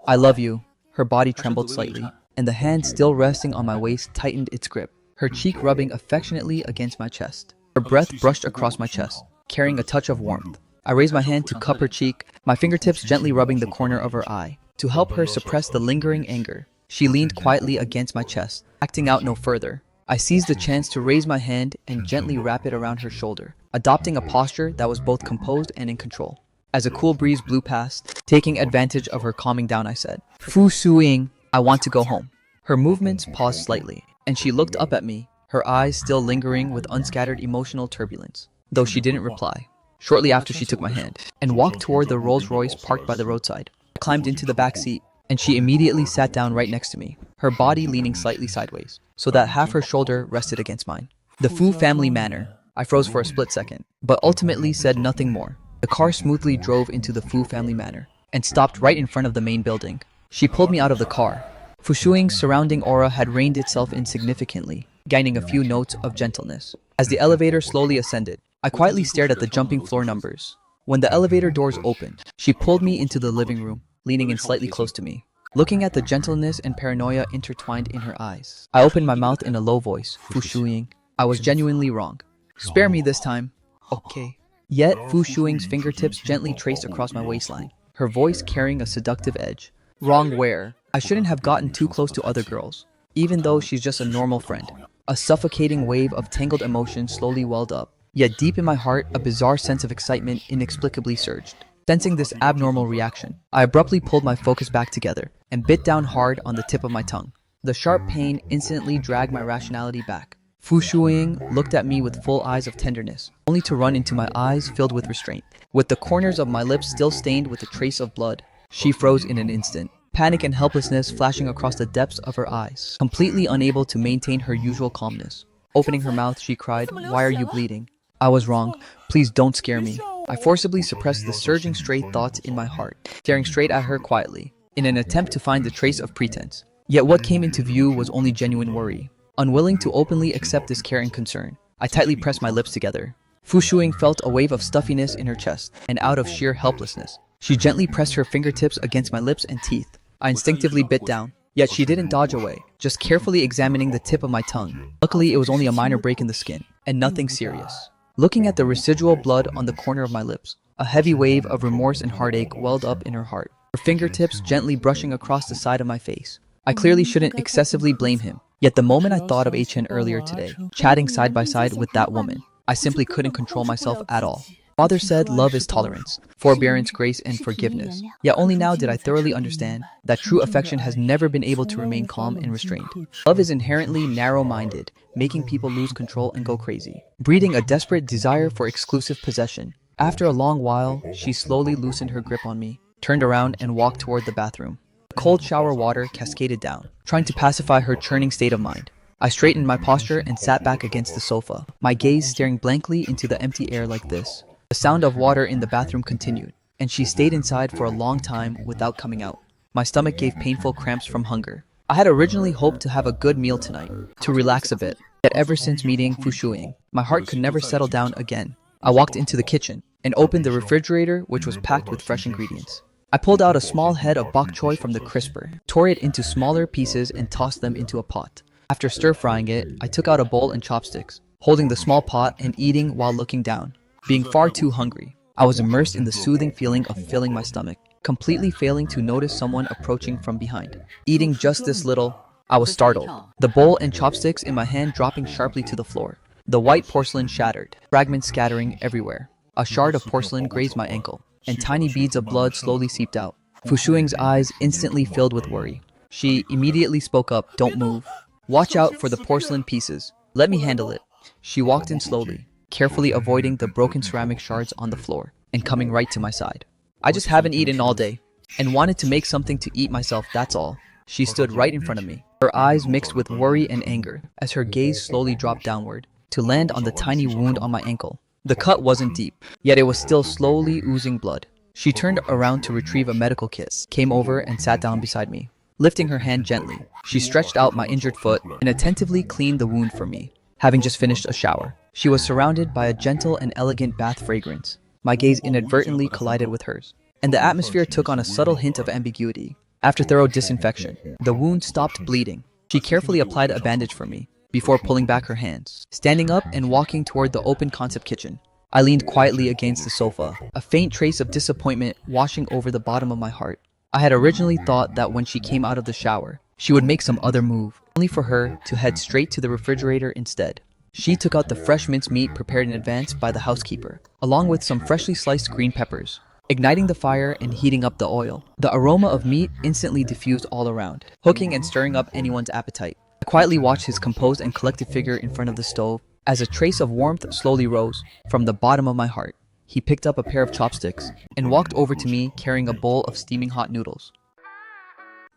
I love you." Her body trembled slightly, and the hand still resting on my waist tightened its grip, her cheek rubbing affectionately against my chest. Her breath brushed across my chest, carrying a touch of warmth. I raised my hand to cup her cheek, my fingertips gently rubbing the corner of her eye, to help her suppress the lingering anger. She leaned quietly against my chest, acting out no further. I seized the chance to raise my hand and gently wrap it around her shoulder, adopting a posture that was both composed and in control. As a cool breeze blew past, taking advantage of her calming down, I said, "Fu Shuing, I want to go home." Her movements paused slightly, and she looked up at me, her eyes still lingering with unscattered emotional turbulence, though she didn't reply. Shortly after, she took my hand and walked toward the Rolls-Royce parked by the roadside. I climbed into the back seat, and she immediately sat down right next to me, her body leaning slightly sideways, so that half her shoulder rested against mine. The Fu family manor. I froze for a split second, but ultimately said nothing more. The car smoothly drove into the Fu family manor and stopped right in front of the main building. She pulled me out of the car. Fu Shuing's surrounding aura had reined itself in significantly, gaining a few notes of gentleness. As the elevator slowly ascended, I quietly stared at the jumping floor numbers. When the elevator doors opened, she pulled me into the living room, leaning in slightly close to me. looking at the gentleness and paranoia intertwined in her eyes. I opened my mouth in a low voice. Fu Shuing, I was genuinely wrong. Spare me this time. Okay. Yet, Fu Shuing's fingertips gently traced across my waistline, her voice carrying a seductive edge. Wrong where? I shouldn't have gotten too close to other girls, even though she's just a normal friend. A suffocating wave of tangled emotions slowly welled up, yet deep in my heart, a bizarre sense of excitement inexplicably surged. Sensing this abnormal reaction, I abruptly pulled my focus back together and bit down hard on the tip of my tongue. The sharp pain instantly dragged my rationality back. Fu Shuing looked at me with full eyes of tenderness, only to run into my eyes filled with restraint. With the corners of my lips still stained with a trace of blood, she froze in an instant, panic and helplessness flashing across the depths of her eyes, completely unable to maintain her usual calmness. Opening her mouth, she cried, "Why are you bleeding?" I was wrong. Please don't scare me. I forcibly suppressed the surging stray thoughts in my heart, staring straight at her quietly, in an attempt to find the trace of pretense. Yet what came into view was only genuine worry. Unwilling to openly accept this care and concern, I tightly pressed my lips together. Fu Shuing felt a wave of stuffiness in her chest, and out of sheer helplessness, she gently pressed her fingertips against my lips and teeth. I instinctively bit down, yet she didn't dodge away, just carefully examining the tip of my tongue. Luckily, it was only a minor break in the skin, and nothing serious. Looking at the residual blood on the corner of my lips, a heavy wave of remorse and heartache welled up in her heart, her fingertips gently brushing across the side of my face. I clearly shouldn't excessively blame him, yet the moment I thought of Chen earlier today, chatting side by side with that woman, I simply couldn't control myself at all. Father said love is tolerance, forbearance, grace, and forgiveness. Yet only now did I thoroughly understand that true affection has never been able to remain calm and restrained. Love is inherently narrow-minded, making people lose control and go crazy, breeding a desperate desire for exclusive possession. After a long while, she slowly loosened her grip on me, turned around, and walked toward the bathroom. Cold shower water cascaded down, trying to pacify her churning state of mind. I straightened my posture and sat back against the sofa, my gaze staring blankly into the empty air like this. The sound of water in the bathroom continued, and she stayed inside for a long time without coming out. My stomach gave painful cramps from hunger. I had originally hoped to have a good meal tonight, to relax a bit. Yet ever since meeting Fu Shuing, my heart could never settle down again. I walked into the kitchen and opened the refrigerator, which was packed with fresh ingredients. I pulled out a small head of bok choy from the crisper, tore it into smaller pieces and tossed them into a pot. After stir-frying it, I took out a bowl and chopsticks, holding the small pot and eating while looking down. Being far too hungry, I was immersed in the soothing feeling of filling my stomach, completely failing to notice someone approaching from behind. Eating just this little, I was startled, the bowl and chopsticks in my hand dropping sharply to the floor. The white porcelain shattered, fragments scattering everywhere. A shard of porcelain grazed my ankle, and tiny beads of blood slowly seeped out. Fu Shuing's eyes instantly filled with worry. She immediately spoke up, "Don't move. Watch out for the porcelain pieces. Let me handle it." She walked in slowly, carefully avoiding the broken ceramic shards on the floor, and coming right to my side. "I just haven't eaten all day, and wanted to make something to eat myself, that's all." She stood right in front of me, her eyes mixed with worry and anger, as her gaze slowly dropped downward, to land on the tiny wound on my ankle. The cut wasn't deep, yet it was still slowly oozing blood. She turned around to retrieve a medical kit, came over and sat down beside me. Lifting her hand gently, she stretched out my injured foot and attentively cleaned the wound for me. Having just finished a shower, she was surrounded by a gentle and elegant bath fragrance. My gaze inadvertently collided with hers, and the atmosphere took on a subtle hint of ambiguity. After thorough disinfection, the wound stopped bleeding. She carefully applied a bandage for me, before pulling back her hands, standing up and walking toward the open concept kitchen. I leaned quietly against the sofa, a faint trace of disappointment washing over the bottom of my heart. I had originally thought that when she came out of the shower, she would make some other move, only for her to head straight to the refrigerator instead. She took out the fresh minced meat prepared in advance by the housekeeper, along with some freshly sliced green peppers. Igniting the fire and heating up the oil, the aroma of meat instantly diffused all around, hooking and stirring up anyone's appetite. I quietly watched his composed and collected figure in front of the stove as a trace of warmth slowly rose from the bottom of my heart. He picked up a pair of chopsticks and walked over to me carrying a bowl of steaming hot noodles.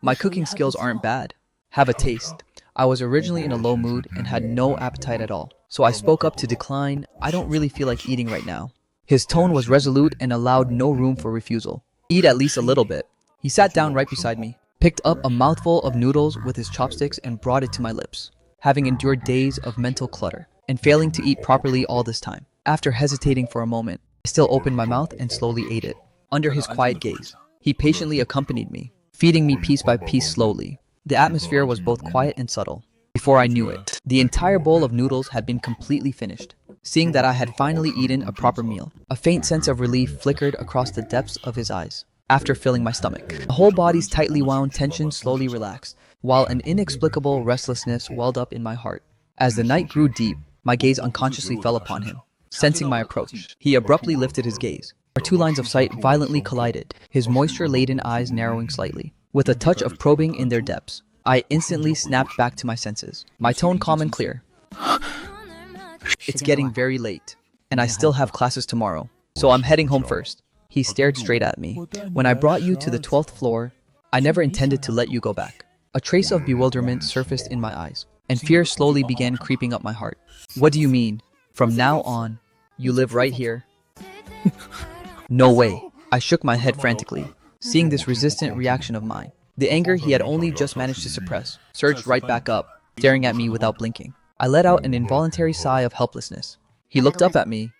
My cooking skills aren't bad. Have a taste. I was originally in a low mood and had no appetite at all, so I spoke up to decline. "I don't really feel like eating right now." His tone was resolute and allowed no room for refusal. "Eat at least a little bit." He sat down right beside me, picked up a mouthful of noodles with his chopsticks and brought it to my lips. Having endured days of mental clutter and failing to eat properly all this time, after hesitating for a moment, I still opened my mouth and slowly ate it. Under his quiet gaze, he patiently accompanied me, feeding me piece by piece slowly. The atmosphere was both quiet and subtle. Before I knew it, the entire bowl of noodles had been completely finished. Seeing that I had finally eaten a proper meal, a faint sense of relief flickered across the depths of his eyes. After filling my stomach, the whole body's tightly wound tension slowly relaxed, while an inexplicable restlessness welled up in my heart. As the night grew deep, my gaze unconsciously fell upon him. Sensing my approach, he abruptly lifted his gaze. Our two lines of sight violently collided, his moisture-laden eyes narrowing slightly. With a touch of probing in their depths, I instantly snapped back to my senses, my tone calm and clear. It's getting very late, and I still have classes tomorrow, so I'm heading home first. He stared straight at me. When I brought you to the 12th floor, I never intended to let you go back. A trace of bewilderment surfaced in my eyes, and fear slowly began creeping up my heart. What do you mean? From now on, you live right here? No way. I shook my head frantically, seeing this resistant reaction of mine. The anger he had only just managed to suppress surged right back up, staring at me without blinking. I let out an involuntary sigh of helplessness. He looked up at me,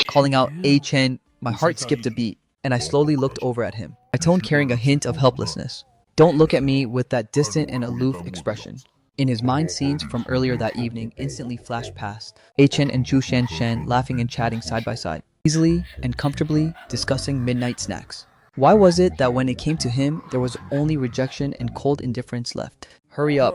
calling out, "Hey Chen." My heart skipped a beat, and I slowly looked over at him, my tone carrying a hint of helplessness. Don't look at me with that distant and aloof expression. In his mind, scenes from earlier that evening instantly flashed past. Chen and Zhu Shan laughing and chatting side by side, easily and comfortably discussing midnight snacks. Why was it that when it came to him, there was only rejection and cold indifference left? Hurry up.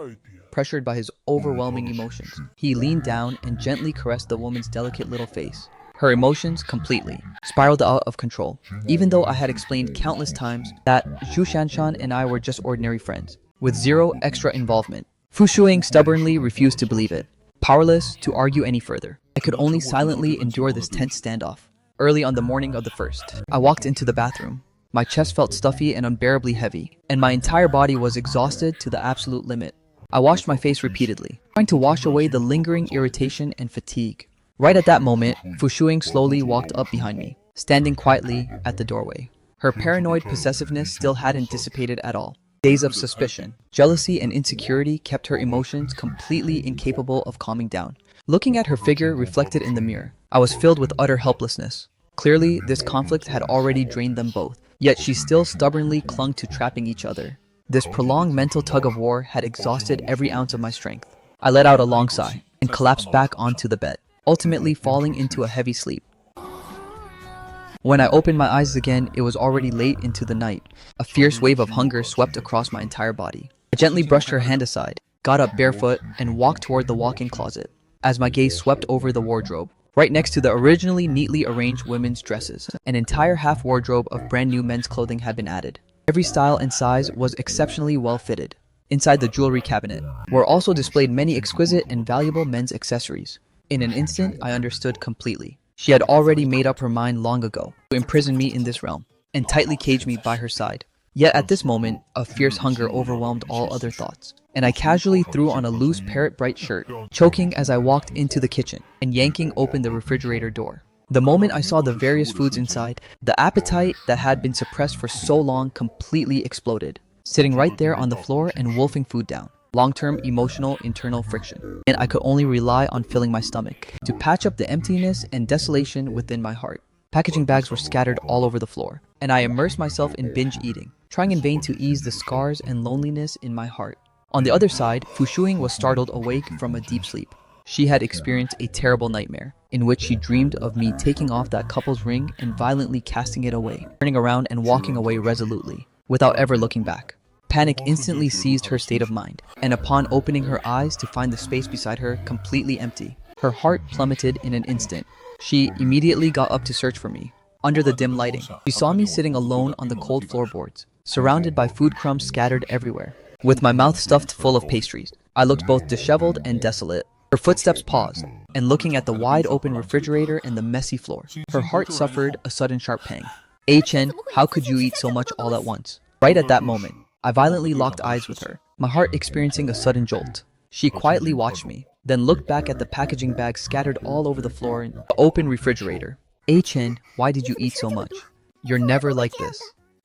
Pressured by his overwhelming emotions, he leaned down and gently caressed the woman's delicate little face. Her emotions completely spiraled out of control, even though I had explained countless times that Zhu Shanshan and I were just ordinary friends, with zero extra involvement. Fu Shuing stubbornly refused to believe it. Powerless to argue any further, I could only silently endure this tense standoff. Early on the morning of the first, I walked into the bathroom. My chest felt stuffy and unbearably heavy, and my entire body was exhausted to the absolute limit. I washed my face repeatedly, trying to wash away the lingering irritation and fatigue. Right at that moment, Fu Shuing slowly walked up behind me, standing quietly at the doorway. Her paranoid possessiveness still hadn't dissipated at all. Days of suspicion, jealousy, and insecurity kept her emotions completely incapable of calming down. Looking at her figure reflected in the mirror, I was filled with utter helplessness. Clearly, this conflict had already drained them both, yet she still stubbornly clung to trapping each other. This prolonged mental tug-of-war had exhausted every ounce of my strength. I let out a long sigh and collapsed back onto the bed, ultimately falling into a heavy sleep. When I opened my eyes again, it was already late into the night. A fierce wave of hunger swept across my entire body. I gently brushed her hand aside, got up barefoot, and walked toward the walk-in closet. As my gaze swept over the wardrobe, right next to the originally neatly arranged women's dresses, an entire half wardrobe of brand new men's clothing had been added. Every style and size was exceptionally well fitted. Inside the jewelry cabinet were also displayed many exquisite and valuable men's accessories. In an instant, I understood completely. She had already made up her mind long ago to imprison me in this realm and tightly cage me by her side. Yet at this moment, a fierce hunger overwhelmed all other thoughts, and I casually threw on a loose parrot-bright shirt, choking as I walked into the kitchen and yanking open the refrigerator door. The moment I saw the various foods inside, the appetite that had been suppressed for so long completely exploded, sitting right there on the floor and wolfing food down. Long-term emotional internal friction, and I could only rely on filling my stomach to patch up the emptiness and desolation within my heart. Packaging bags were scattered all over the floor, and I immersed myself in binge eating, trying in vain to ease the scars and loneliness in my heart. On the other side, Fu Shuing was startled awake from a deep sleep. She had experienced a terrible nightmare, in which she dreamed of me taking off that couple's ring and violently casting it away, turning around and walking away resolutely, without ever looking back. Panic instantly seized her state of mind, and upon opening her eyes to find the space beside her completely empty, her heart plummeted in an instant. She immediately got up to search for me. Under the dim lighting, she saw me sitting alone on the cold floorboards, surrounded by food crumbs scattered everywhere. With my mouth stuffed full of pastries, I looked both disheveled and desolate. Her footsteps paused, and looking at the wide-open refrigerator and the messy floor, her heart suffered a sudden sharp pang. Chen, how could you eat so much all at once? Right at that moment, I violently locked eyes with her, my heart experiencing a sudden jolt. She quietly watched me, then looked back at the packaging bags scattered all over the floor and the open refrigerator. Chen, why did you eat so much? You're never like this.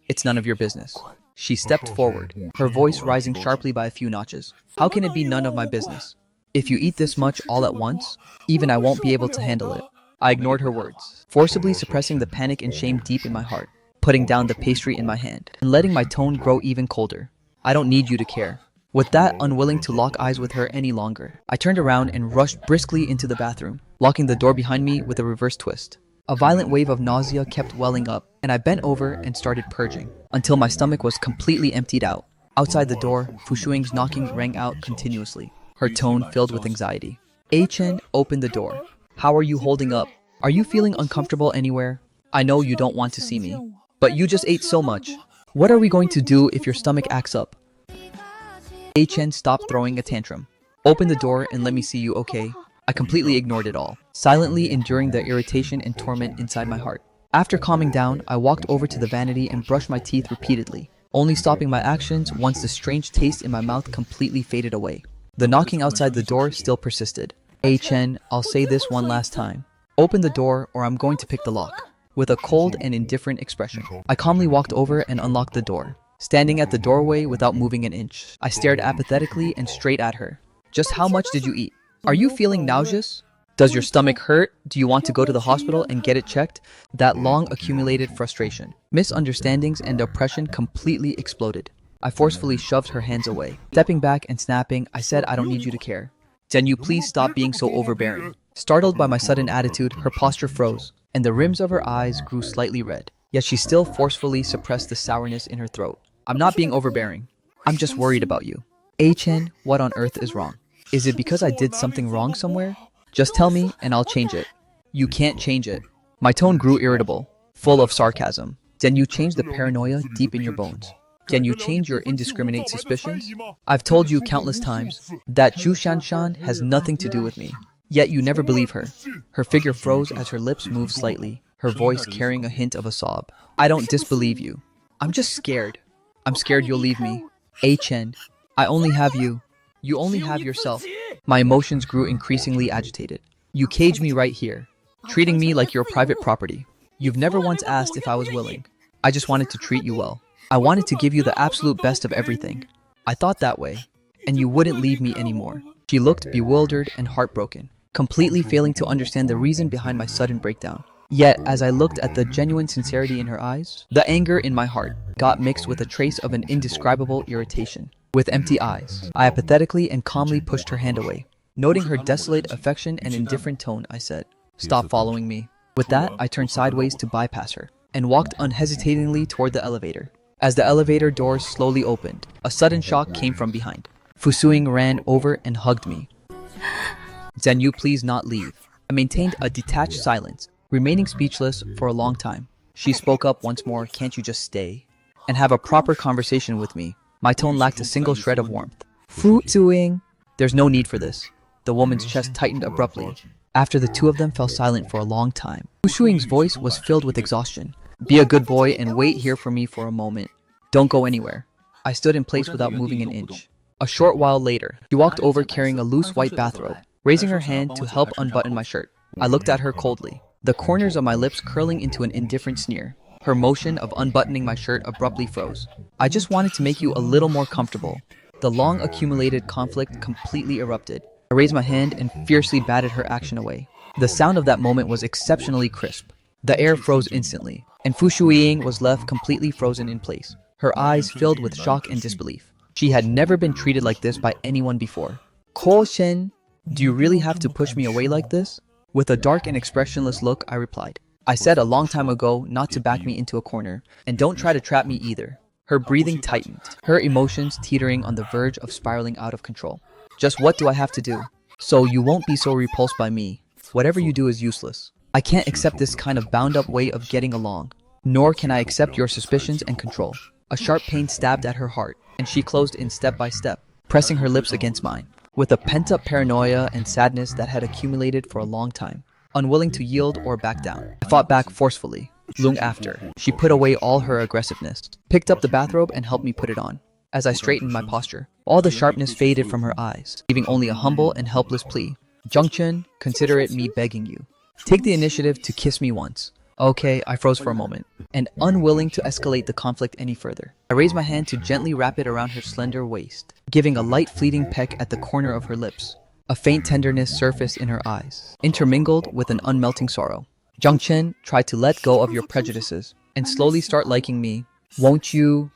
It's none of your business. She stepped forward, her voice rising sharply by a few notches. How can it be none of my business? If you eat this much all at once, even I won't be able to handle it. I ignored her words, forcibly suppressing the panic and shame deep in my heart. putting down the pastry in my hand and letting my tone grow even colder. I don't need you to care. With that, unwilling to lock eyes with her any longer, I turned around and rushed briskly into the bathroom, locking the door behind me with a reverse twist. A violent wave of nausea kept welling up, and I bent over and started purging, until my stomach was completely emptied out. Outside the door, Fu Shuing's knocking rang out continuously, her tone filled with anxiety. A-Chen opened the door. How are you holding up? Are you feeling uncomfortable anywhere? I know you don't want to see me, but you just ate so much. What are we going to do if your stomach acts up? A-Chen stopped throwing a tantrum. Open the door and let me see you, okay? I completely ignored it all, silently enduring the irritation and torment inside my heart. After calming down, I walked over to the vanity and brushed my teeth repeatedly, only stopping my actions once the strange taste in my mouth completely faded away. The knocking outside the door still persisted. A-Chen, I'll say this one last time. Open the door or I'm going to pick the lock. With a cold and indifferent expression, I calmly walked over and unlocked the door. Standing at the doorway without moving an inch, I stared apathetically and straight at her. Just how much did you eat? Are you feeling nauseous? Does your stomach hurt? Do you want to go to the hospital and get it checked? That long accumulated frustration, misunderstandings, and oppression completely exploded. I forcefully shoved her hands away. Stepping back and snapping, I said, I don't need you to care. Can you please stop being so overbearing? Startled by my sudden attitude, her posture froze, and the rims of her eyes grew slightly red. Yet she still forcefully suppressed the sourness in her throat. I'm not being overbearing. I'm just worried about you. A-Chen, what on earth is wrong? Is it because I did something wrong somewhere? Just tell me and I'll change it. You can't change it. My tone grew irritable, full of sarcasm. Can you change the paranoia deep in your bones? Can you change your indiscriminate suspicions? I've told you countless times that Zhu Shanshan has nothing to do with me. Yet you never believe her. Her figure froze as her lips moved slightly, her voice carrying a hint of a sob. I don't disbelieve you. I'm just scared. I'm scared you'll leave me. A-Chen, I only have you. You only have yourself. My emotions grew increasingly agitated. You cage me right here, treating me like your private property. You've never once asked if I was willing. I just wanted to treat you well. I wanted to give you the absolute best of everything. I thought that way, and you wouldn't leave me anymore. She looked bewildered and heartbroken, completely failing to understand the reason behind my sudden breakdown. Yet, as I looked at the genuine sincerity in her eyes, the anger in my heart got mixed with a trace of an indescribable irritation. With empty eyes, I apathetically and calmly pushed her hand away. Noting her desolate affection and indifferent tone, I said, "Stop following me." With that, I turned sideways to bypass her and walked unhesitatingly toward the elevator. As the elevator doors slowly opened, a sudden shock came from behind. Fu Suing ran over and hugged me. "Can you please not leave?" I maintained a detached silence, remaining speechless for a long time. She spoke up once more, "Can't you just stay and have a proper conversation with me?" My tone lacked a single shred of warmth. "Fu Suing, there's no need for this." The woman's chest tightened abruptly. After the two of them fell silent for a long time, Fu Suing's voice was filled with exhaustion. "Be a good boy and wait here for me for a moment. Don't go anywhere." I stood in place without moving an inch. A short while later, she walked over carrying a loose white bathrobe, raising her hand to help unbutton my shirt. I looked at her coldly, the corners of my lips curling into an indifferent sneer. Her motion of unbuttoning my shirt abruptly froze. "I just wanted to make you a little more comfortable." The long accumulated conflict completely erupted. I raised my hand and fiercely batted her action away. The sound of that moment was exceptionally crisp. The air froze instantly, and Fu Shuiying was left completely frozen in place, her eyes filled with shock and disbelief. She had never been treated like this by anyone before. "Ko Shen, do you really have to push me away like this?" With a dark and expressionless look, I replied, "I said a long time ago not to back me into a corner, and don't try to trap me either." Her breathing tightened, her emotions teetering on the verge of spiraling out of control. "Just what do I have to do? So you won't be so repulsed by me. Whatever you do is useless. I can't accept this kind of bound-up way of getting along. Nor can I accept your suspicions and control." A sharp pain stabbed at her heart, and she closed in step by step, pressing her lips against mine. With a pent-up paranoia and sadness that had accumulated for a long time, unwilling to yield or back down, I fought back forcefully. Long after, she put away all her aggressiveness, picked up the bathrobe and helped me put it on. As I straightened my posture, all the sharpness faded from her eyes, leaving only a humble and helpless plea. "Jungchen, consider it me begging you. Take the initiative to kiss me once." Okay, I froze for a moment, and unwilling to escalate the conflict any further, I raised my hand to gently wrap it around her slender waist, giving a light fleeting peck at the corner of her lips. A faint tenderness surfaced in her eyes, intermingled with an unmelting sorrow. "Jungchen, try to let go of your prejudices. and slowly start liking me. Won't you?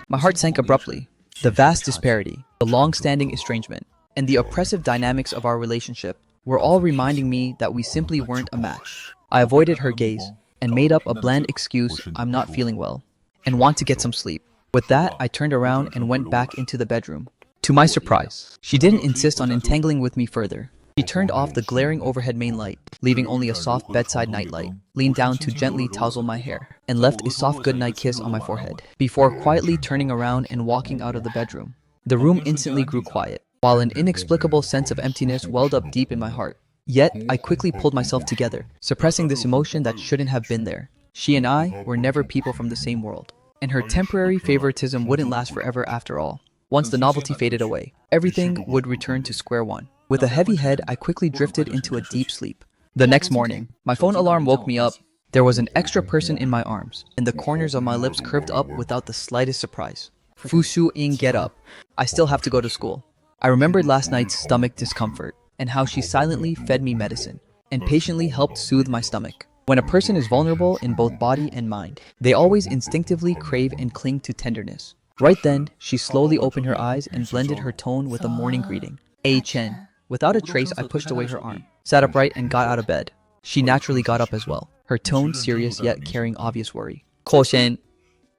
My heart sank abruptly. The vast disparity, the long-standing estrangement, and the oppressive dynamics of our relationship were all reminding me that we simply weren't a match. I avoided her gaze and made up a bland excuse: I'm not feeling well and want to get some sleep. With that, I turned around and went back into the bedroom. To my surprise, she didn't insist on entangling with me further. She turned off the glaring overhead main light, leaving only a soft bedside nightlight, leaned down to gently tousle my hair, and left a soft goodnight kiss on my forehead, before quietly turning around and walking out of the bedroom. The room instantly grew quiet, while an inexplicable sense of emptiness welled up deep in my heart. Yet, I quickly pulled myself together, suppressing this emotion that shouldn't have been there. She and I were never people from the same world, and her temporary favoritism wouldn't last forever after all. Once the novelty faded away, everything would return to square one. With a heavy head, I quickly drifted into a deep sleep. The next morning, my phone alarm woke me up. There was an extra person in my arms, and the corners of my lips curved up without the slightest surprise. Fu Shu Ying, get up. I still have to go to school. I remembered last night's stomach discomfort, and how she silently fed me medicine, and patiently helped soothe my stomach. When a person is vulnerable in both body and mind, they always instinctively crave and cling to tenderness. Right then, she slowly opened her eyes and blended her tone with a morning greeting. A Chen. Without a trace, I pushed away her arm, sat upright, and got out of bed. She naturally got up as well, her tone serious yet carrying obvious worry. Ko Shen,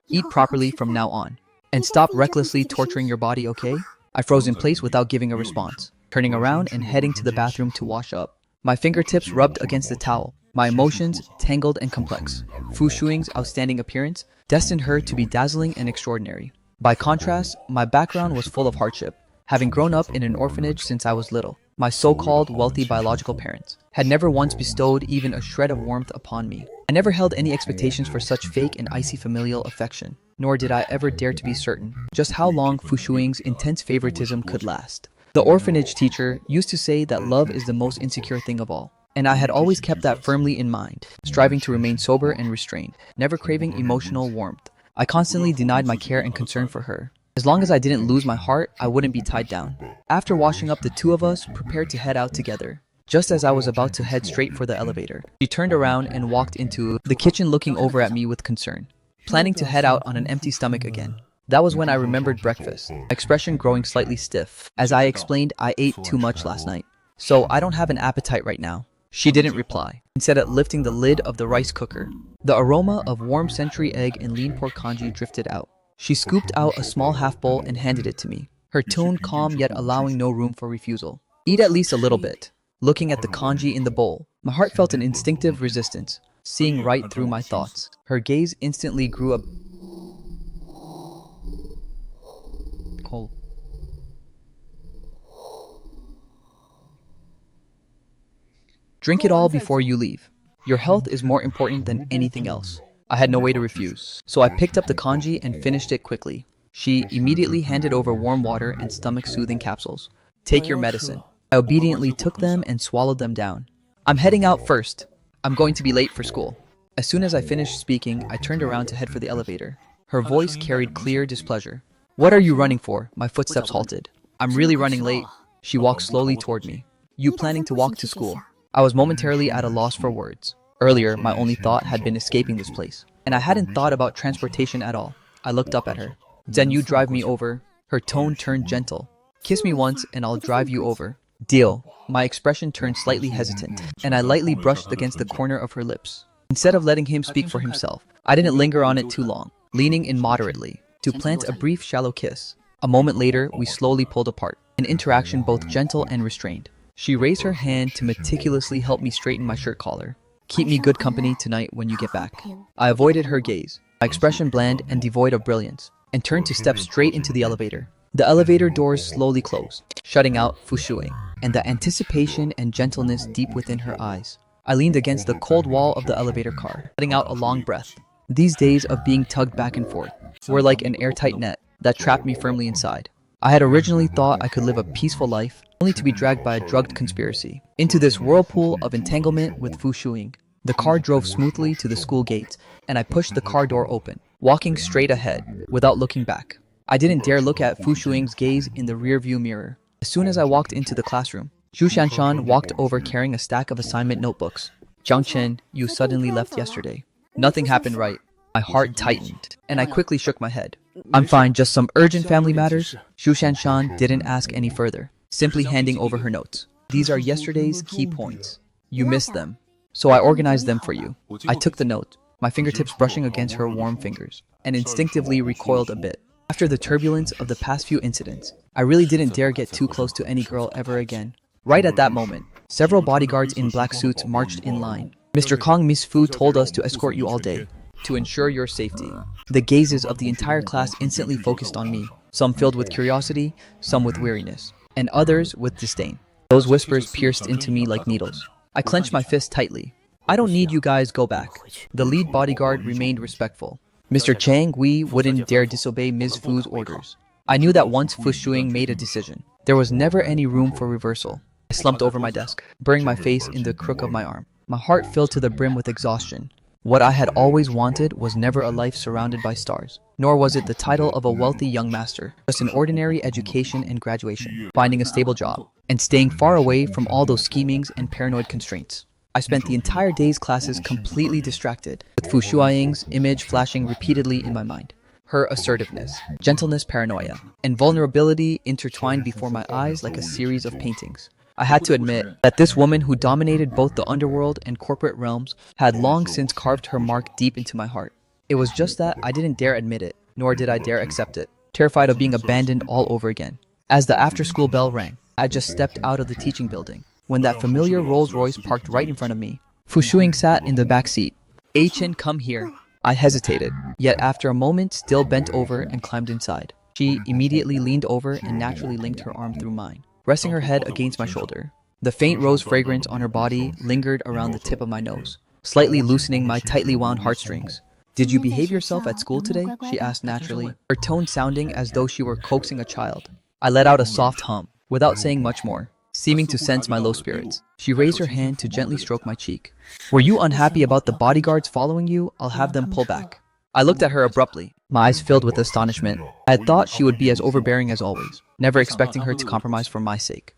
eat properly from now on, and stop recklessly torturing your body, okay? I froze in place without giving a response, turning around and heading to the bathroom to wash up. My fingertips rubbed against the towel, my emotions tangled and complex. Fu Shuing's outstanding appearance destined her to be dazzling and extraordinary. By contrast, my background was full of hardship. Having grown up in an orphanage since I was little, my so-called wealthy biological parents had never once bestowed even a shred of warmth upon me. I never held any expectations for such fake and icy familial affection, nor did I ever dare to be certain just how long Fu Shuing's intense favoritism could last. The orphanage teacher used to say that love is the most insecure thing of all, and I had always kept that firmly in mind, striving to remain sober and restrained, never craving emotional warmth. I constantly denied my care and concern for her. As long as I didn't lose my heart, I wouldn't be tied down. After washing up, the two of us prepared to head out together. Just as I was about to head straight for the elevator, she turned around and walked into the kitchen, looking over at me with concern, planning to head out on an empty stomach again. That was when I remembered breakfast, my expression growing slightly stiff. As I explained, I ate too much last night, so I don't have an appetite right now. She didn't reply, instead of lifting the lid of the rice cooker. The aroma of warm century egg and lean pork congee drifted out. She scooped out a small half bowl and handed it to me, her tone calm yet allowing no room for refusal. Eat at least a little bit. Looking at the congee in the bowl, my heart felt an instinctive resistance, seeing right through my thoughts. Her gaze instantly grew a cold. Drink it all before you leave. Your health is more important than anything else. I had no way to refuse, so I picked up the congee and finished it quickly. She immediately handed over warm water and stomach-soothing capsules. Take your medicine. I obediently took them and swallowed them down. I'm heading out first. I'm going to be late for school. As soon as I finished speaking, I turned around to head for the elevator. Her voice carried clear displeasure. What are you running for? My footsteps halted. I'm really running late. She walked slowly toward me. You planning to walk to school? I was momentarily at a loss for words. Earlier, my only thought had been escaping this place, and I hadn't thought about transportation at all. I looked up at her. Then you drive me over. Her tone turned gentle. Kiss me once and I'll drive you over. Deal. My expression turned slightly hesitant, and I lightly brushed against the corner of her lips. Instead of letting him speak for himself, I didn't linger on it too long, leaning in moderately, to plant a brief shallow kiss. A moment later, we slowly pulled apart, an interaction both gentle and restrained. She raised her hand to meticulously help me straighten my shirt collar. Keep me good company tonight when you get back. I avoided her gaze, my expression bland and devoid of brilliance, and turned to step straight into the elevator. The elevator doors slowly closed, shutting out Fu Shuing, and the anticipation and gentleness deep within her eyes. I leaned against the cold wall of the elevator car, letting out a long breath. These days of being tugged back and forth were like an airtight net that trapped me firmly inside. I had originally thought I could live a peaceful life, only to be dragged by a drugged conspiracy into this whirlpool of entanglement with Fu Shuing. The car drove smoothly to the school gates, and I pushed the car door open, walking straight ahead, without looking back. I didn't dare look at Fu Shuing's gaze in the rearview mirror. As soon as I walked into the classroom, Zhu Shanshan walked over carrying a stack of assignment notebooks. Jiang Chen, you suddenly left yesterday. Nothing happened right. My heart tightened, and I quickly shook my head. I'm fine, just some urgent family matters. Shu Shanshan didn't ask any further, simply handing over her notes. These are yesterday's key points. You missed them, so I organized them for you. I took the note, my fingertips brushing against her warm fingers, and instinctively recoiled a bit. After the turbulence of the past few incidents, I really didn't dare get too close to any girl ever again. Right at that moment, several bodyguards in black suits marched in line. Mr. Kong Miss Fu told us to escort you all day, to ensure your safety. The gazes of the entire class instantly focused on me, some filled with curiosity, some with weariness, and others with disdain. Those whispers pierced into me like needles. I clenched my fist tightly. I don't need you guys, go back. The lead bodyguard remained respectful. Mr. Chang Wei wouldn't dare disobey Ms. Fu's orders. I knew that once Fu Shuing made a decision, there was never any room for reversal. I slumped over my desk, burying my face in the crook of my arm. My heart filled to the brim with exhaustion. What I had always wanted was never a life surrounded by stars, nor was it the title of a wealthy young master, just an ordinary education and graduation, finding a stable job, and staying far away from all those schemings and paranoid constraints. I spent the entire day's classes completely distracted, with Fu Shuaiying's image flashing repeatedly in my mind. Her assertiveness, gentleness, paranoia, and vulnerability intertwined before my eyes like a series of paintings. I had to admit that this woman who dominated both the underworld and corporate realms had long since carved her mark deep into my heart. It was just that I didn't dare admit it, nor did I dare accept it, terrified of being abandoned all over again. As the after-school bell rang, I had just stepped out of the teaching building, when that familiar Rolls-Royce parked right in front of me. Fu Shuing sat in the back seat. "Chen, come here." I hesitated, yet after a moment still bent over and climbed inside. She immediately leaned over and naturally linked her arm through mine, resting her head against my shoulder. The faint rose fragrance on her body lingered around the tip of my nose, slightly loosening my tightly wound heartstrings. "Did you behave yourself at school today?" she asked naturally, her tone sounding as though she were coaxing a child. I let out a soft hum, without saying much more, seeming to sense my low spirits. She raised her hand to gently stroke my cheek. "Were you unhappy about the bodyguards following you? I'll have them pull back." I looked at her abruptly, my eyes filled with astonishment. I had thought she would be as overbearing as always, never expecting her to compromise for my sake.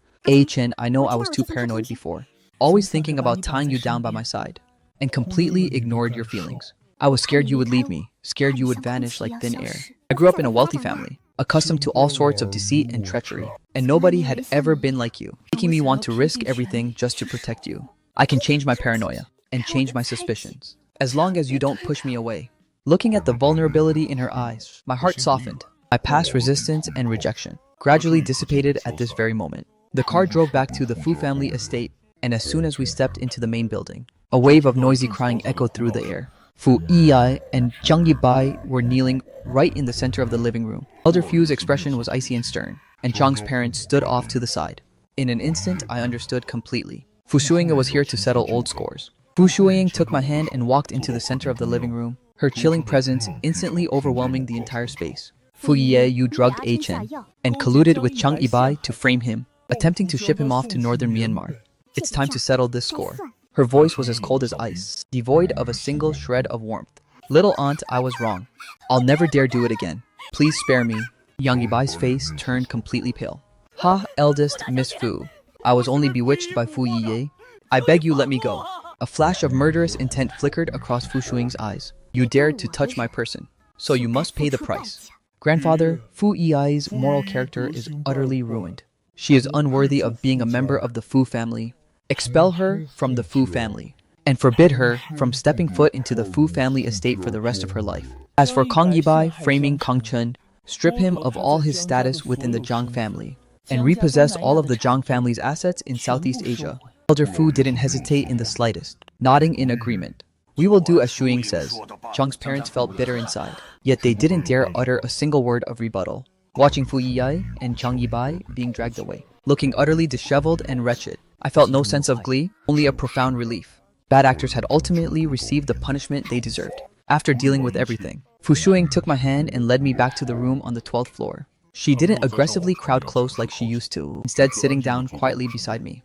Chen, I know I was too paranoid before, always thinking about tying you down by my side, and completely ignored your feelings. I was scared you would leave me, scared you would vanish like thin air. I grew up in a wealthy family, accustomed to all sorts of deceit and treachery, and nobody had ever been like you, making me want to risk everything just to protect you. I can change my paranoia, and change my suspicions, as long as you don't push me away. Looking at the vulnerability in her eyes, my heart softened. My past resistance and rejection gradually dissipated at this very moment. The car drove back to the Fu family estate, and as soon as we stepped into the main building, a wave of noisy crying echoed through the air. Fu Yiyai and Zhang Yibai were kneeling right in the center of the living room. Elder Fu's expression was icy and stern, and Zhang's parents stood off to the side. In an instant, I understood completely. Fu Shuing was here to settle old scores. Fu Shuing took my hand and walked into the center of the living room, her chilling presence instantly overwhelming the entire space. "Fu Ye, you drugged Chen, and colluded with Chang Yibai to frame him, attempting to ship him off to northern Myanmar. It's time to settle this score." Her voice was as cold as ice, devoid of a single shred of warmth. "Little aunt, I was wrong. I'll never dare do it again. Please spare me." Yang Yibai's face turned completely pale. "Ha, eldest Miss Fu. I was only bewitched by Fu Yiye. I beg you let me go." A flash of murderous intent flickered across Fu Shuing's eyes. "You dared to touch my person, so you must pay the price." "Grandfather, Fu Yi's moral character is utterly ruined. She is unworthy of being a member of the Fu family. Expel her from the Fu family, and forbid her from stepping foot into the Fu family estate for the rest of her life. As for Kang Yibai framing Kang Chen, strip him of all his status within the Zhang family, and repossess all of the Zhang family's assets in Southeast Asia." Elder Fu didn't hesitate in the slightest, nodding in agreement. "We will do as Shuing says." Zhang's parents felt bitter inside, yet they didn't dare utter a single word of rebuttal. Watching Fu Yiyai and Chang Yibai being dragged away, looking utterly disheveled and wretched, I felt no sense of glee, only a profound relief. Bad actors had ultimately received the punishment they deserved. After dealing with everything, Fu Shuing took my hand and led me back to the room on the 12th floor. She didn't aggressively crowd close like she used to, instead sitting down quietly beside me.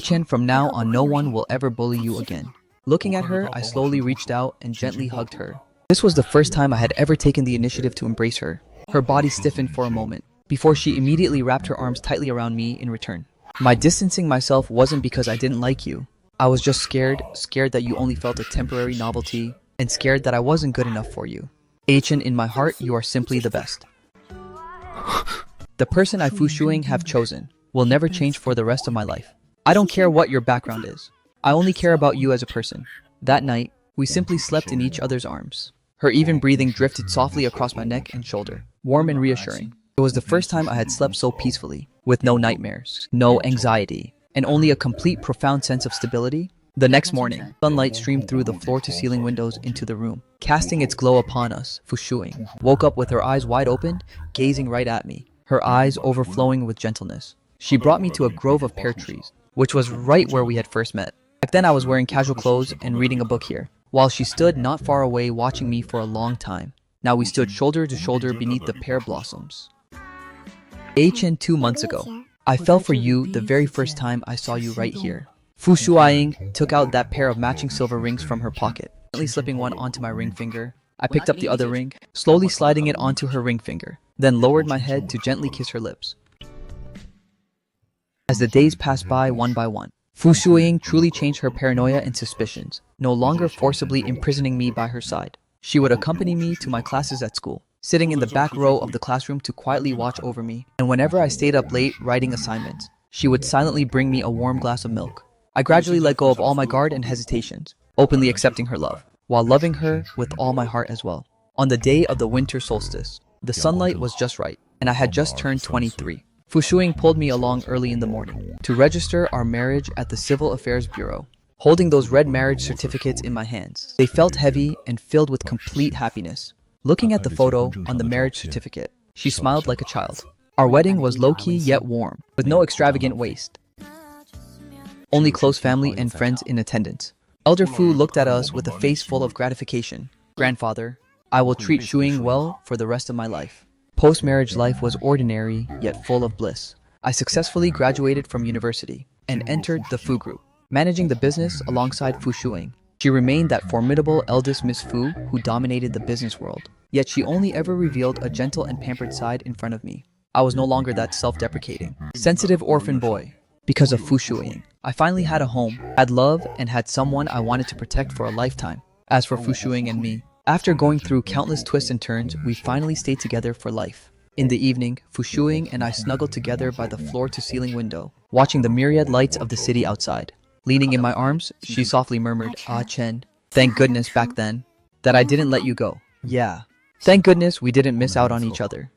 "Chen, from now on no one will ever bully you again." Looking at her, I slowly reached out and gently hugged her. This was the first time I had ever taken the initiative to embrace her. Her body stiffened for a moment, before she immediately wrapped her arms tightly around me in return. "My distancing myself wasn't because I didn't like you. I was just scared that you only felt a temporary novelty and scared that I wasn't good enough for you. Achin, in my heart, you are simply the best. The person I Fushuing have chosen will never change for the rest of my life. I don't care what your background is. I only care about you as a person. That night, we simply slept in each other's arms. Her even breathing drifted softly across my neck and shoulder, warm and reassuring. It was the first time I had slept so peacefully, with no nightmares, no anxiety, and only a complete profound sense of stability. The next morning, sunlight streamed through the floor-to-ceiling windows into the room, casting its glow upon us. Fushuing woke up with her eyes wide open, gazing right at me, her eyes overflowing with gentleness. She brought me to a grove of pear trees, which was right where we had first met. Back then I was wearing casual clothes and reading a book here, while she stood not far away watching me for a long time. Now we stood shoulder to shoulder beneath the pear blossoms. Achin, 2 months ago, I fell for you the very first time I saw you right here. Fu Shuaiying took out that pair of matching silver rings from her pocket, gently slipping one onto my ring finger. I picked up the other ring, slowly sliding it onto her ring finger, then lowered my head to gently kiss her lips. As the days passed by one by one, Fu Shuaiying truly changed her paranoia and suspicions, no longer forcibly imprisoning me by her side. She would accompany me to my classes at school, sitting in the back row of the classroom to quietly watch over me, and whenever I stayed up late writing assignments, she would silently bring me a warm glass of milk. I gradually let go of all my guard and hesitations, openly accepting her love, while loving her with all my heart as well. On the day of the winter solstice, the sunlight was just right, and I had just turned 23. Fu Shuing pulled me along early in the morning to register our marriage at the Civil Affairs Bureau. Holding those red marriage certificates in my hands, they felt heavy and filled with complete happiness. Looking at the photo on the marriage certificate, she smiled like a child. Our wedding was low-key yet warm, with no extravagant waste. Only close family and friends in attendance. Elder Fu looked at us with a face full of gratification. Grandfather, I will treat Shuing well for the rest of my life. Post-marriage life was ordinary yet full of bliss. I successfully graduated from university and entered the Fu Group, managing the business alongside Fu Shuing. She remained that formidable eldest Miss Fu who dominated the business world, yet she only ever revealed a gentle and pampered side in front of me. I was no longer that self-deprecating, sensitive orphan boy. Because of Fu Shuing, I finally had a home, had love, and had someone I wanted to protect for a lifetime. As for Fu Shuing and me, after going through countless twists and turns, we finally stayed together for life. In the evening, Fu Shuing and I snuggled together by the floor-to-ceiling window, watching the myriad lights of the city outside. Leaning in my arms, she softly murmured, "Ah, Chen, thank goodness back then that I didn't let you go. Yeah, thank goodness we didn't miss out on each other."